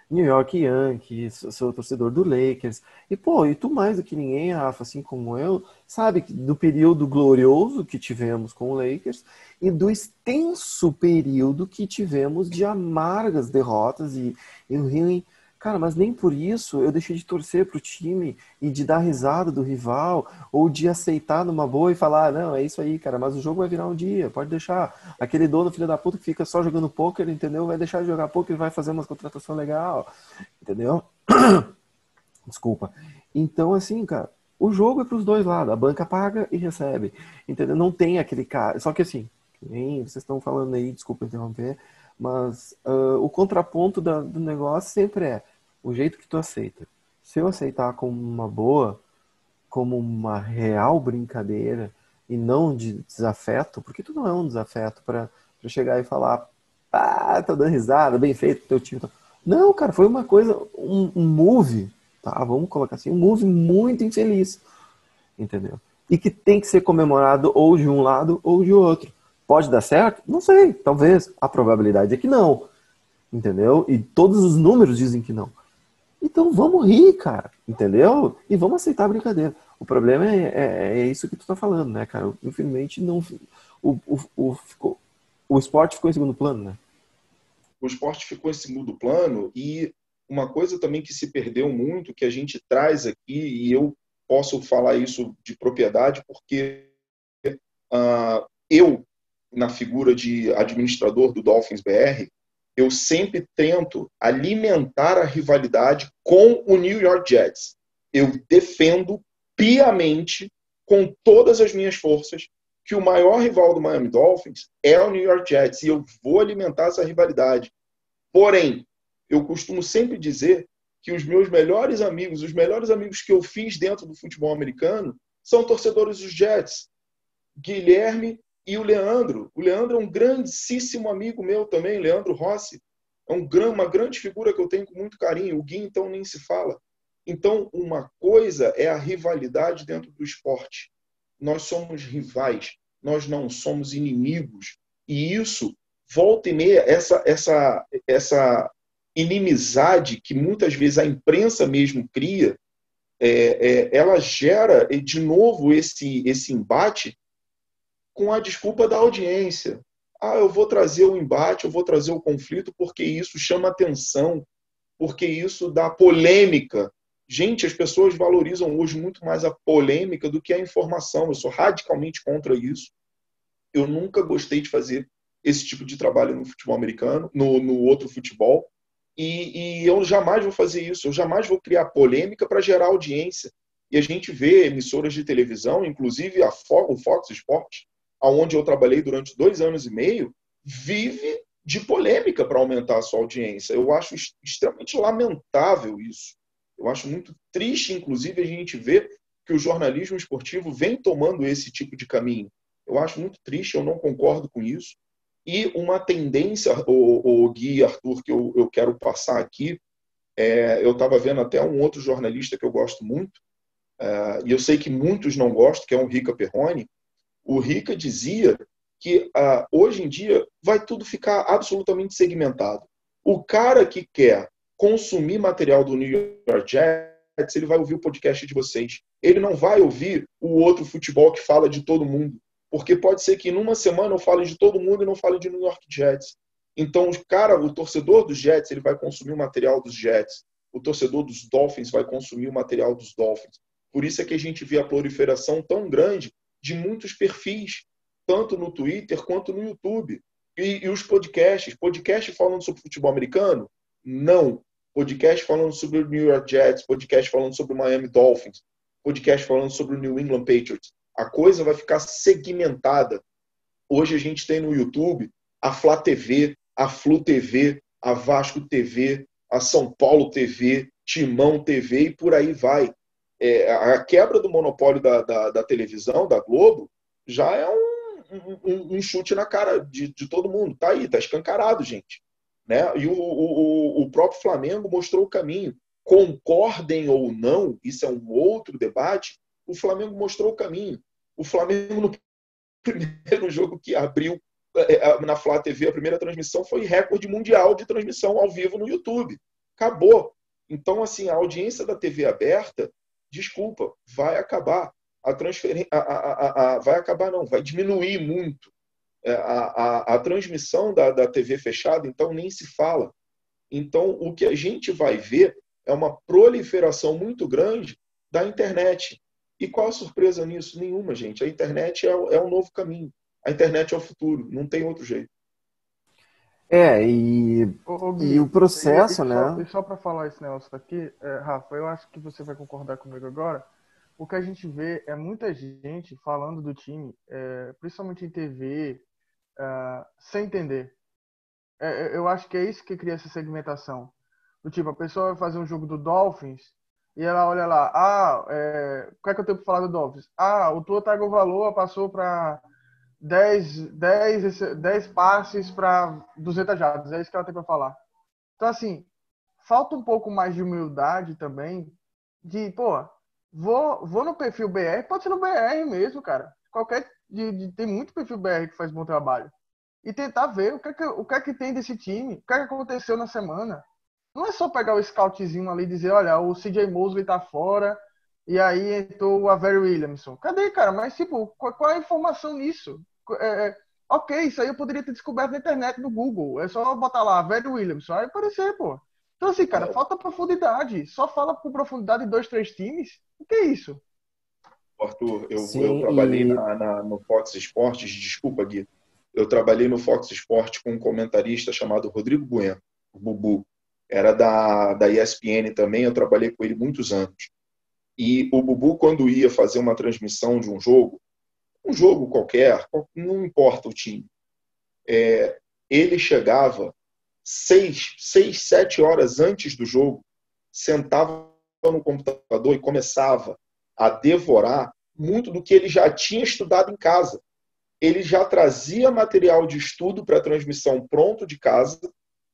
New York Yankees, sou torcedor do Lakers. E, e tu mais do que ninguém, Rafa, assim como eu, sabe do período glorioso que tivemos com o Lakers e do extenso período que tivemos de amargas derrotas e ruim Cara, mas nem por isso eu deixei de torcer pro time e de dar risada do rival ou de aceitar numa boa e falar, não, é isso aí, cara, mas o jogo vai virar um dia, pode deixar. Aquele dono, filho da puta, que fica só jogando pôquer, entendeu? Vai deixar de jogar pôquer e vai fazer uma contratação legal, entendeu? Desculpa. Então, assim, cara, o jogo é pros dois lados. A banca paga e recebe, entendeu? Não tem aquele cara. Só que assim, nem vocês estão falando aí, desculpa interromper, mas o contraponto do negócio sempre é o jeito que tu aceita. Se eu aceitar como uma boa, como uma real brincadeira e não de desafeto, porque tu não é um desafeto para chegar e falar, tá dando risada, bem feito, teu time. Não, cara, foi uma coisa, um move, tá? Vamos colocar assim, um move muito infeliz, entendeu? E que tem que ser comemorado ou de um lado ou de outro. Pode dar certo? Não sei, talvez. A probabilidade é que não, entendeu? E todos os números dizem que não. Então vamos rir, cara, entendeu? E vamos aceitar a brincadeira. O problema é isso que tu tá falando, né, cara? Infelizmente, não, o esporte ficou em segundo plano, né? O esporte ficou em segundo plano e uma coisa também que se perdeu muito, que a gente traz aqui, e eu posso falar isso de propriedade, porque eu, na figura de administrador do Dolphins BR, eu sempre tento alimentar a rivalidade com o New York Jets. Eu defendo piamente, com todas as minhas forças, que o maior rival do Miami Dolphins é o New York Jets, e eu vou alimentar essa rivalidade. Porém, eu costumo sempre dizer que os meus melhores amigos, os melhores amigos que eu fiz dentro do futebol americano, são torcedores dos Jets. Guilherme e o Leandro. O Leandro é um grandíssimo amigo meu também, Leandro Rossi. É uma grande figura que eu tenho com muito carinho. O Gui, então, nem se fala. Então, uma coisa é a rivalidade dentro do esporte. Nós somos rivais, nós não somos inimigos. E isso, volta e meia, essa inimizade que muitas vezes a imprensa mesmo cria, ela gera, de novo, esse embate com a desculpa da audiência. Eu vou trazer o embate, eu vou trazer o conflito, porque isso chama atenção, porque isso dá polêmica. Gente, as pessoas valorizam hoje muito mais a polêmica do que a informação. Eu sou radicalmente contra isso. Eu nunca gostei de fazer esse tipo de trabalho no futebol americano, no outro futebol, e eu jamais vou fazer isso. Eu jamais vou criar polêmica para gerar audiência. E a gente vê emissoras de televisão, inclusive o Fox Sports, onde eu trabalhei durante 2 anos e meio, vive de polêmica para aumentar a sua audiência. Eu acho extremamente lamentável isso. Eu acho muito triste, inclusive, a gente ver que o jornalismo esportivo vem tomando esse tipo de caminho. Eu acho muito triste, eu não concordo com isso. E uma tendência, o Gui e Arthur, que eu quero passar aqui, eu estava vendo até um outro jornalista que eu gosto muito, e eu sei que muitos não gostam, que é o Rica Perrone. O Rica dizia que hoje em dia vai tudo ficar absolutamente segmentado. O cara que quer consumir material do New York Jets, ele vai ouvir o podcast de vocês. Ele não vai ouvir o outro futebol que fala de todo mundo. Porque pode ser que numa semana eu fale de todo mundo e não fale de New York Jets. Então, o torcedor dos Jets, ele vai consumir o material dos Jets. O torcedor dos Dolphins vai consumir o material dos Dolphins. Por isso é que a gente vê a proliferação tão grande de muitos perfis, tanto no Twitter quanto no YouTube. E os podcasts. Podcast falando sobre futebol americano? Não. Podcast falando sobre o New York Jets, podcast falando sobre o Miami Dolphins, podcast falando sobre o New England Patriots. A coisa vai ficar segmentada. Hoje a gente tem no YouTube a Flá TV, a Flu TV, a Vasco TV, a São Paulo TV, Timão TV e por aí vai. A quebra do monopólio da televisão, da Globo, já é um chute na cara de todo mundo. Tá aí, tá escancarado, gente. Né? E o próprio Flamengo mostrou o caminho. Concordem ou não, isso é um outro debate, o Flamengo mostrou o caminho. O Flamengo, no primeiro jogo que abriu na Flá TV, a primeira transmissão foi recorde mundial de transmissão ao vivo no YouTube. Acabou. Então, assim, a audiência da TV aberta, desculpa, vai acabar. A transferência, vai acabar não, vai diminuir muito. A transmissão da TV fechada, então, nem se fala. Então, o que a gente vai ver é uma proliferação muito grande da internet. E qual a surpresa nisso? Nenhuma, gente. A internet é um novo caminho. A internet é o futuro, não tem outro jeito. Ô, E o Gui, processo, né? e só para falar esse negócio aqui, Rafa, eu acho que você vai concordar comigo agora. O que a gente vê é muita gente falando do time, principalmente em TV, sem entender. Eu acho que é isso que cria essa segmentação. Do tipo, a pessoa vai fazer um jogo do Dolphins e ela olha lá, o que é que eu tenho para falar do Dolphins? O Tua Tagovailoa passou para 10 passes para 200 jardas, é isso que ela tem para falar. Então, assim, falta um pouco mais de humildade também, pô, vou no perfil BR, pode ser no BR mesmo, cara. Tem muito perfil BR que faz bom trabalho. E tentar ver o que é que tem desse time, o que é que aconteceu na semana. Não é só pegar o scoutzinho ali e dizer, olha, o CJ Mosley tá fora, e aí entrou o Avery Williamson. Cadê, cara? Mas, tipo, qual é a informação nisso? Ok, isso aí eu poderia ter descoberto na internet, no Google. É só botar lá, Avery Williamson, aí aparecer, pô. Então, assim, cara, falta profundidade. Só fala com profundidade de 2, 3 times. O que é isso? Arthur, eu Sim, trabalhei no Fox Sports, desculpa, Gui. Eu trabalhei no Fox Sports com um comentarista chamado Rodrigo Bueno, o Bubu. Era da ESPN também, eu trabalhei com ele muitos anos. E o Bubu, quando ia fazer uma transmissão de um jogo qualquer, não importa o time, ele chegava 6, 7 horas antes do jogo, sentava no computador e começava a devorar muito do que ele já tinha estudado em casa. Ele já trazia material de estudo para a transmissão pronto de casa,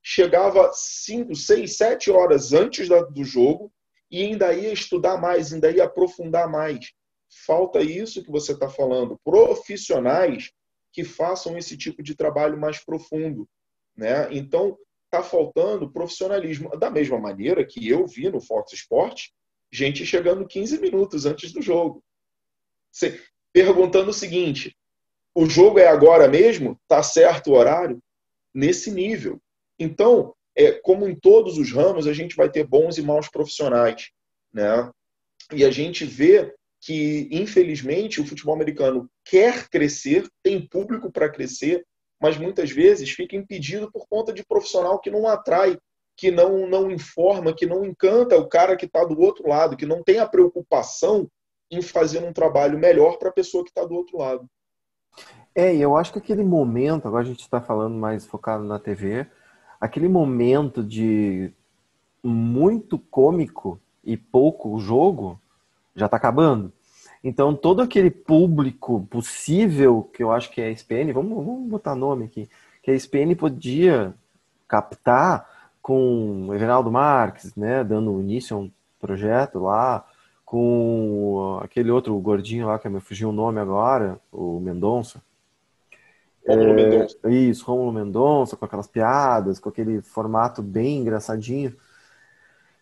chegava 5, 6, 7 horas antes do jogo e ainda ia estudar mais, ainda ia aprofundar mais. Falta isso que você está falando, profissionais que façam esse tipo de trabalho mais profundo, né? Então, está faltando profissionalismo. Da mesma maneira que eu vi no Fox Sports, gente chegando 15 minutos antes do jogo. Perguntando o seguinte, o jogo é agora mesmo? Tá certo o horário? Nesse nível. Então, como em todos os ramos, a gente vai ter bons e maus profissionais, né? E a gente vê que, infelizmente, o futebol americano quer crescer, tem público para crescer, mas muitas vezes fica impedido por conta de profissional que não atrai, que não informa, que não encanta o cara que está do outro lado, que não tem a preocupação em fazer um trabalho melhor para a pessoa que está do outro lado. E eu acho que aquele momento, agora a gente está falando mais focado na TV, aquele momento de muito cômico e pouco jogo já está acabando. Então, todo aquele público possível, que eu acho que é a ESPN, vamos botar nome aqui, que a ESPN podia captar com o Everaldo Marques, né, dando início a um projeto lá, com aquele outro gordinho lá, que me fugiu o nome agora, o Mendonça. Rômulo Mendonça. Isso, Rômulo Mendonça, com aquelas piadas, com aquele formato bem engraçadinho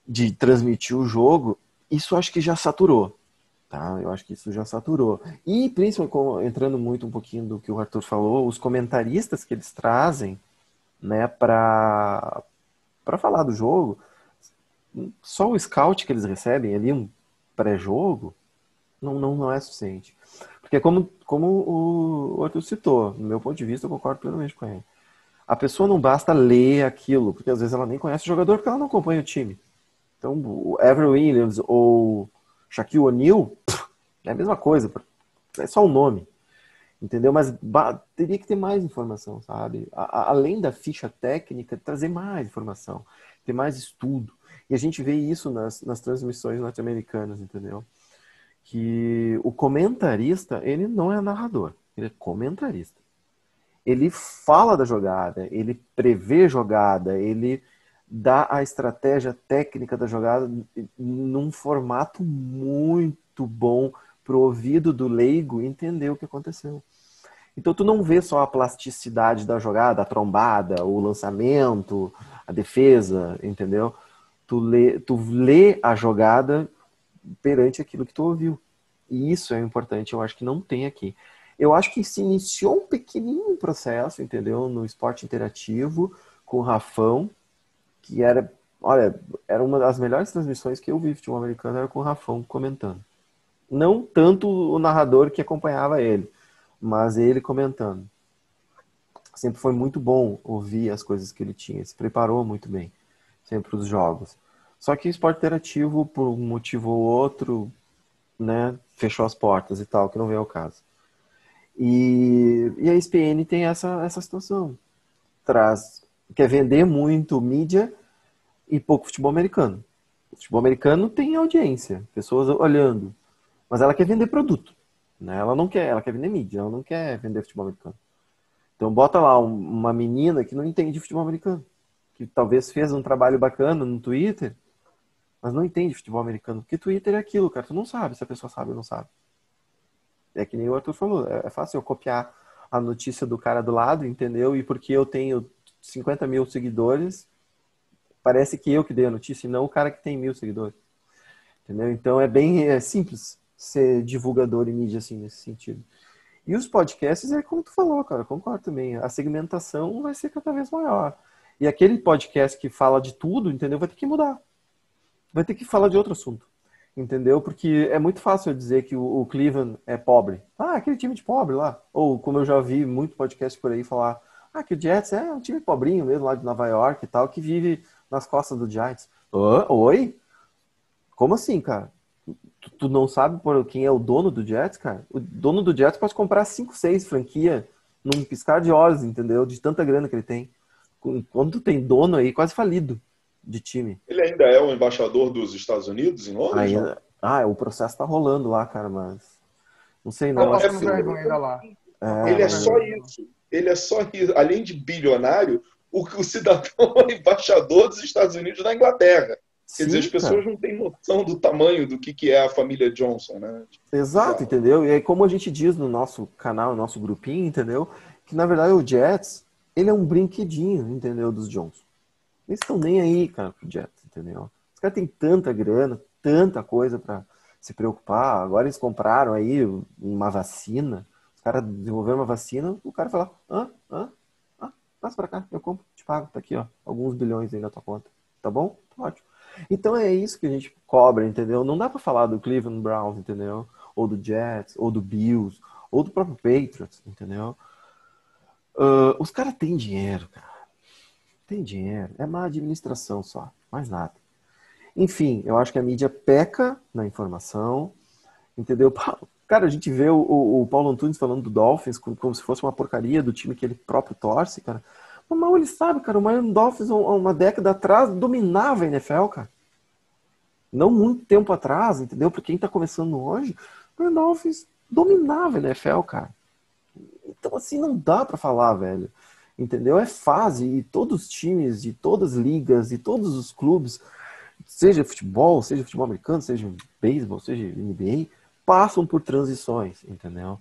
de transmitir o jogo, isso acho que já saturou. Tá? Eu acho que isso já saturou. E, principalmente, entrando muito um pouquinho do que o Arthur falou, os comentaristas que eles trazem, né, para falar do jogo, só o scout que eles recebem ali, um pré-jogo, não é suficiente. Porque como o Arthur citou, no meu ponto de vista, eu concordo plenamente com ele. A pessoa não basta ler aquilo, porque às vezes ela nem conhece o jogador, porque ela não acompanha o time. Então, o Avery Williams ou Shaquille O'Neal é a mesma coisa, é só o nome, entendeu? Mas teria que ter mais informação, sabe? Além da ficha técnica, trazer mais informação, ter mais estudo. E a gente vê isso nas transmissões norte-americanas, entendeu? Que o comentarista, ele não é narrador, ele é comentarista. Ele fala da jogada, ele prevê jogada, ele dá a estratégia técnica da jogada num formato muito bom para o ouvido do leigo entender o que aconteceu. Então tu não vê só a plasticidade da jogada, a trombada, o lançamento, a defesa, entendeu? Tu lê a jogada perante aquilo que tu ouviu. E isso é importante, eu acho que não tem aqui. Eu acho que se iniciou um pequenininho processo, entendeu? No esporte interativo, com o Rafão, que era, olha, era uma das melhores transmissões que eu vi de futebol americano, era com o Rafão comentando. Não tanto o narrador que acompanhava ele, mas ele comentando. Sempre foi muito bom ouvir as coisas que ele tinha, se preparou muito bem, sempre os jogos. Só que o esporte interativo, por um motivo ou outro, né, fechou as portas e tal, que não veio ao caso. E a ESPN tem essa situação. Quer vender muito mídia e pouco futebol americano. O futebol americano tem audiência, pessoas olhando, mas ela quer vender produto, né? Ela quer vender mídia, ela não quer vender futebol americano. Então bota lá uma menina que não entende futebol americano, que talvez fez um trabalho bacana no Twitter, mas não entende futebol americano, porque Twitter é aquilo, cara, tu não sabe se a pessoa sabe ou não sabe. É que nem o Arthur falou, é fácil eu copiar a notícia do cara do lado, entendeu? E porque eu tenho 50 mil seguidores, parece que eu que dei a notícia e não o cara que tem 1.000 seguidores. Entendeu? Então é simples ser divulgador em mídia assim, nesse sentido. E os podcasts é como tu falou, cara, eu concordo também. A segmentação vai ser cada vez maior. E aquele podcast que fala de tudo, entendeu? Vai ter que mudar. Vai ter que falar de outro assunto. Entendeu? Porque é muito fácil eu dizer que o Cleveland é pobre. Ah, aquele time de pobre lá. Ou como eu já vi muito podcast por aí falar, que o Jets é um time pobrinho mesmo lá de Nova York e tal, que vive nas costas do Giants. Oi? Como assim, cara? Tu não sabe quem é o dono do Jets, cara? O dono do Jets pode comprar 5, 6 franquia num piscar de olhos, entendeu? De tanta grana que ele tem. Quando tu tem dono aí, quase falido de time. Ele ainda é o embaixador dos Estados Unidos em Londres, não? O processo tá rolando lá, cara, mas não sei Tá não. passando vergonha ainda lá. Ele é só isso. Ele é só isso. Além de bilionário, o cidadão é embaixador dos Estados Unidos na Inglaterra. Quer dizer, as pessoas não têm noção do tamanho do que é a família Johnson, né? Exato, entendeu? E aí, como a gente diz no nosso canal, no nosso grupinho, entendeu? Que, na verdade, o Jets, ele é um brinquedinho, entendeu? Dos Johnson. Eles estão nem aí, cara, pro Jets, entendeu? Os caras têm tanta grana, tanta coisa pra se preocupar. Agora eles compraram aí uma vacina. Os caras desenvolveram uma vacina, o cara fala, passa pra cá, eu compro, te pago, tá aqui, ó, alguns bilhões aí na tua conta. Tá bom? Tá ótimo. Então é isso que a gente cobra, entendeu? Não dá pra falar do Cleveland Browns, entendeu? Ou do Jets, ou do Bills, ou do próprio Patriots, entendeu? Os caras têm dinheiro, cara. Tem dinheiro. É má administração só, mais nada. Enfim, eu acho que a mídia peca na informação, entendeu? Cara, a gente vê o Paulo Antunes falando do Dolphins como se fosse uma porcaria do time que ele próprio torce, cara. Mas mal ele sabe, cara, o Miami Dolphins, uma década atrás, dominava a NFL, cara. Não muito tempo atrás, entendeu? Para quem tá começando hoje, o Miami Dolphins dominava a NFL, cara. Então, assim, não dá para falar, velho. Entendeu? É fase e todos os times de todas as ligas e todos os clubes, seja futebol americano, seja beisebol, seja NBA, passam por transições, entendeu?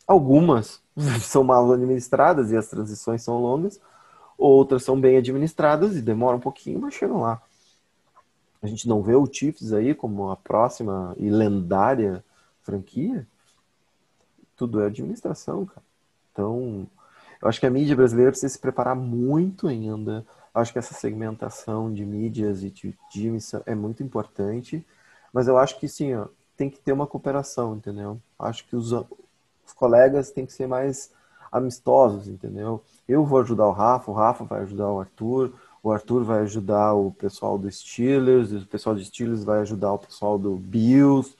Algumas são mal administradas e as transições são longas, outras são bem administradas e demoram um pouquinho, mas chegam lá. A gente não vê o Chiefs aí como a próxima e lendária franquia. Tudo é administração, cara. Então, eu acho que a mídia brasileira precisa se preparar muito ainda. Eu acho que essa segmentação de mídias e de times é muito importante. Mas eu acho que, sim, ó, tem que ter uma cooperação, entendeu? Acho que os colegas têm que ser mais amistosos, entendeu? Eu vou ajudar o Rafa vai ajudar o Arthur vai ajudar o pessoal do Steelers, o pessoal do Steelers vai ajudar o pessoal do Bills,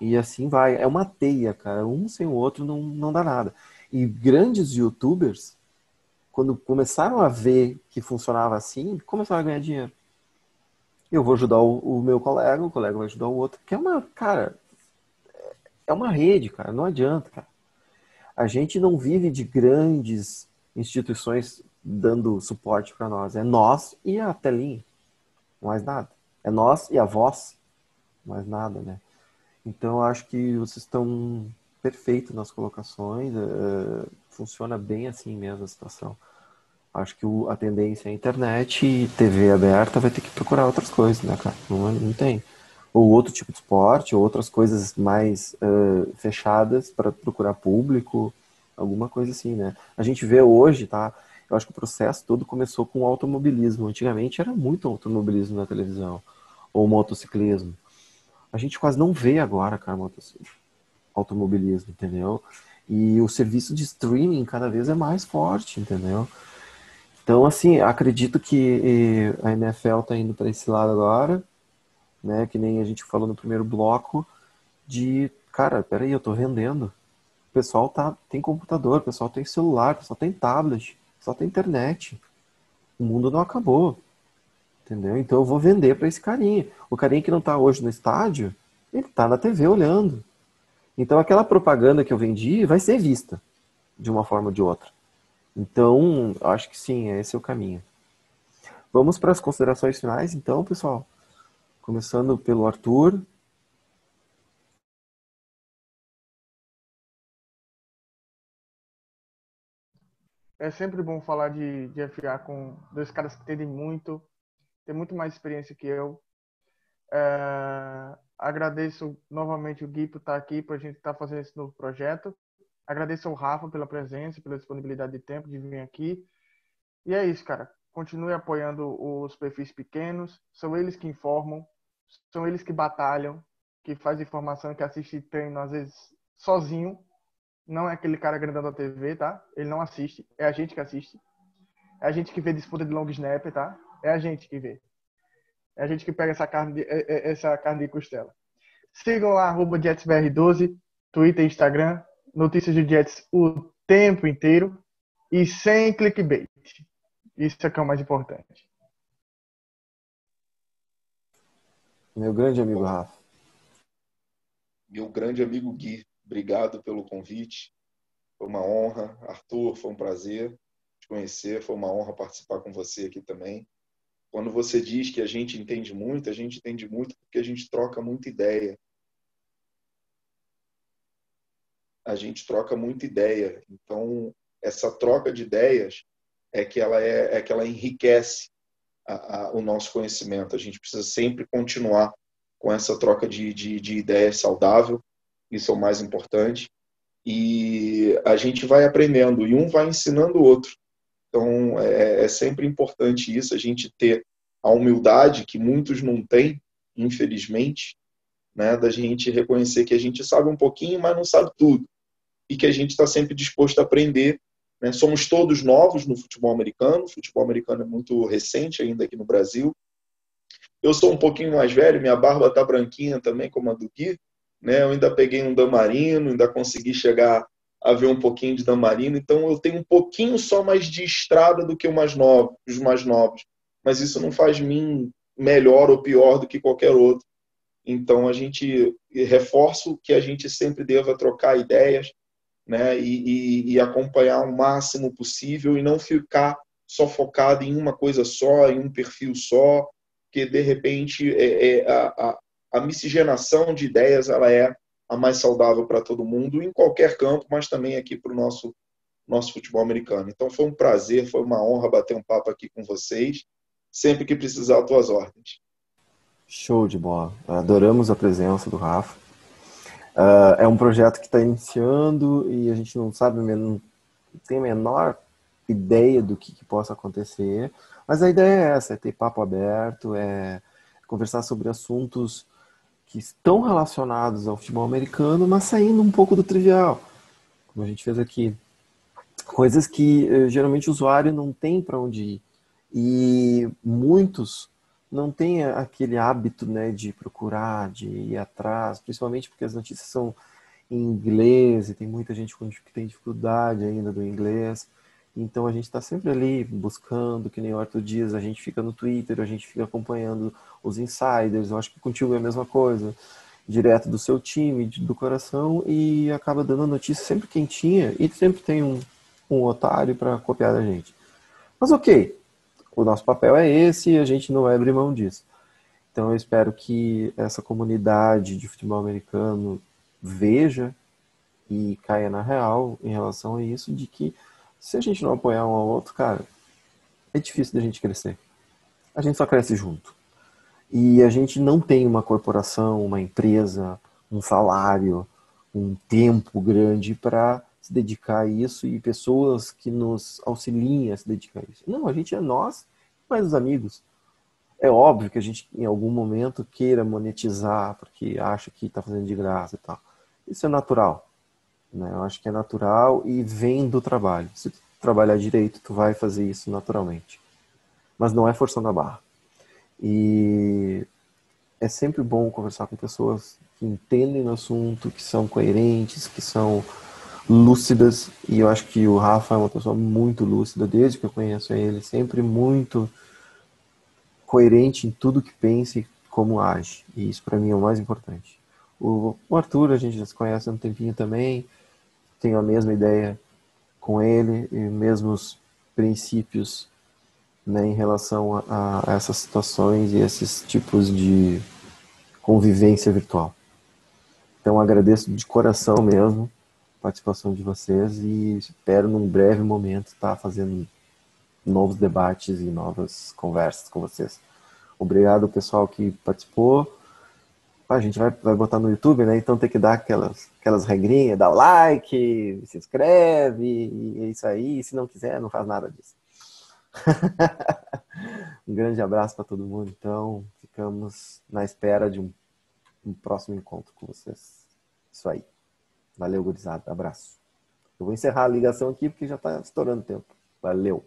e assim vai. É uma teia, cara. Um sem o outro não dá nada. E grandes YouTubers, quando começaram a ver que funcionava assim, começaram a ganhar dinheiro. Eu vou ajudar o meu colega, o colega vai ajudar o outro, que é cara, é uma rede, cara, não adianta, cara. A gente não vive de grandes instituições dando suporte para nós. É nós e a telinha, mais nada. É nós e a voz, mais nada, né? Então, eu acho que vocês estão perfeitos nas colocações. Funciona bem assim mesmo a situação. Acho que a tendência é a internet e TV aberta vai ter que procurar outras coisas, né, cara? Não tem. Ou outro tipo de esporte, ou outras coisas mais fechadas para procurar público, alguma coisa assim, né? A gente vê hoje, tá? Eu acho que o processo todo começou com o automobilismo. Antigamente era muito automobilismo na televisão, ou motociclismo. A gente quase não vê agora, cara, automobilismo, entendeu? E o serviço de streaming cada vez é mais forte, entendeu? Então, assim, acredito que a NFL tá indo para esse lado agora, né? Que nem a gente falou no primeiro bloco, de, cara, peraí, eu tô vendendo. O pessoal tem computador, o pessoal tem celular, o pessoal tem tablet, o pessoal tem internet. O mundo não acabou, entendeu? Então eu vou vender para esse carinha. O carinha que não tá hoje no estádio, ele tá na TV olhando. Então aquela propaganda que eu vendi vai ser vista de uma forma ou de outra. Então, acho que sim, esse é o caminho. Vamos para as considerações finais, então, pessoal. Começando pelo Arthur. É sempre bom falar de FA com dois caras que entendem muito, tem muito mais experiência que eu. Agradeço novamente o Gui por estar aqui, para a gente estar fazendo esse novo projeto. Agradeço ao Rafa pela presença, pela disponibilidade de tempo de vir aqui. E é isso, cara. Continue apoiando os perfis pequenos. São eles que informam, são eles que batalham, que faz informação, que assiste treino, às vezes, sozinho. Não é aquele cara grandão da TV, tá? Ele não assiste. É a gente que assiste. É a gente que vê disputa de long snapper, tá? É a gente que vê. É a gente que pega essa carne de costela. Sigam lá, @JetsBR12, Twitter e Instagram. Notícias de Jets o tempo inteiro. E sem clickbait. Isso é que é o mais importante. Meu grande amigo Rafa. Meu grande amigo Gui, obrigado pelo convite. Foi uma honra. Arthur, foi um prazer te conhecer. Foi uma honra participar com você aqui também. Quando você diz que a gente entende muito porque a gente troca muita ideia. A gente troca muita ideia. Então, essa troca de ideias é que ela enriquece o nosso conhecimento. A gente precisa sempre continuar com essa troca de ideias saudável. Isso é o mais importante. E a gente vai aprendendo e um vai ensinando o outro. Então, é sempre importante isso, a gente ter a humildade que muitos não têm, infelizmente, né, da gente reconhecer que a gente sabe um pouquinho, mas não sabe tudo. E que a gente está sempre disposto a aprender. Né? Somos todos novos no futebol americano. O futebol americano é muito recente ainda aqui no Brasil. Eu sou um pouquinho mais velho, minha barba está branquinha também, como a do Gui. Né? Eu ainda peguei um Damarino, ainda consegui chegar a ver um pouquinho de Damarino. Então, eu tenho um pouquinho só mais de estrada do que os mais novos. Mas isso não faz mim melhor ou pior do que qualquer outro. Então, a gente reforça que a gente sempre deva trocar ideias, né, e acompanhar o máximo possível e não ficar só focado em uma coisa só, em um perfil só, que de repente a miscigenação de ideias ela é a mais saudável para todo mundo, em qualquer campo, mas também aqui para o nosso futebol americano. Então foi um prazer, foi uma honra bater um papo aqui com vocês. Sempre que precisar, às tuas ordens. Show de bola. Adoramos a presença do Rafa. É um projeto que está iniciando e a gente não sabe, não tem a menor ideia do que possa acontecer, mas a ideia é essa, é ter papo aberto, é conversar sobre assuntos que estão relacionados ao futebol americano, mas saindo um pouco do trivial, como a gente fez aqui. Coisas que geralmente o usuário não tem para onde ir. E muitos não têm aquele hábito, né, de procurar, de ir atrás, principalmente porque as notícias são em inglês e tem muita gente que tem dificuldade ainda do inglês. Então a gente está sempre ali buscando, que nem o Arthur diz, a gente fica no Twitter, a gente fica acompanhando os insiders, eu acho que contigo é a mesma coisa, direto do seu time, do coração, e acaba dando a notícia sempre quentinha e sempre tem um otário para copiar da gente. Mas ok, o nosso papel é esse e a gente não vai abrir mão disso. Então eu espero que essa comunidade de futebol americano veja e caia na real em relação a isso, de que se a gente não apoiar um ao outro, cara, é difícil da gente crescer. A gente só cresce junto. E a gente não tem uma corporação, uma empresa, um salário, um tempo grande para se dedicar a isso e pessoas que nos auxiliem a se dedicar a isso. Não, a gente é nós, mais os amigos. É óbvio que a gente, em algum momento, queira monetizar, porque acha que está fazendo de graça e tal. Isso é natural, né? Eu acho que é natural e vem do trabalho. Se tu trabalhar direito, tu vai fazer isso naturalmente. Mas não é forçando a barra. E é sempre bom conversar com pessoas que entendem o assunto, que são coerentes, que são lúcidas. E eu acho que o Rafa é uma pessoa muito lúcida, desde que eu conheço ele, sempre muito coerente em tudo que pensa e como age. E isso para mim é o mais importante. O Arthur, a gente já se conhece há um tempinho também, tenho a mesma ideia com ele e mesmos princípios, né, em relação a essas situações e esses tipos de convivência virtual. Então agradeço de coração mesmo a participação de vocês e espero num breve momento estar fazendo novos debates e novas conversas com vocês. Obrigado pessoal que participou. A gente vai botar no YouTube, né? Então tem que dar aquelas regrinhas, dá o like, se inscreve, e é isso aí. E se não quiser, não faz nada disso. Um grande abraço para todo mundo. Então, ficamos na espera de um próximo encontro com vocês. Isso aí. Valeu, gurizada. Abraço. Eu vou encerrar a ligação aqui porque já está estourando o tempo. Valeu.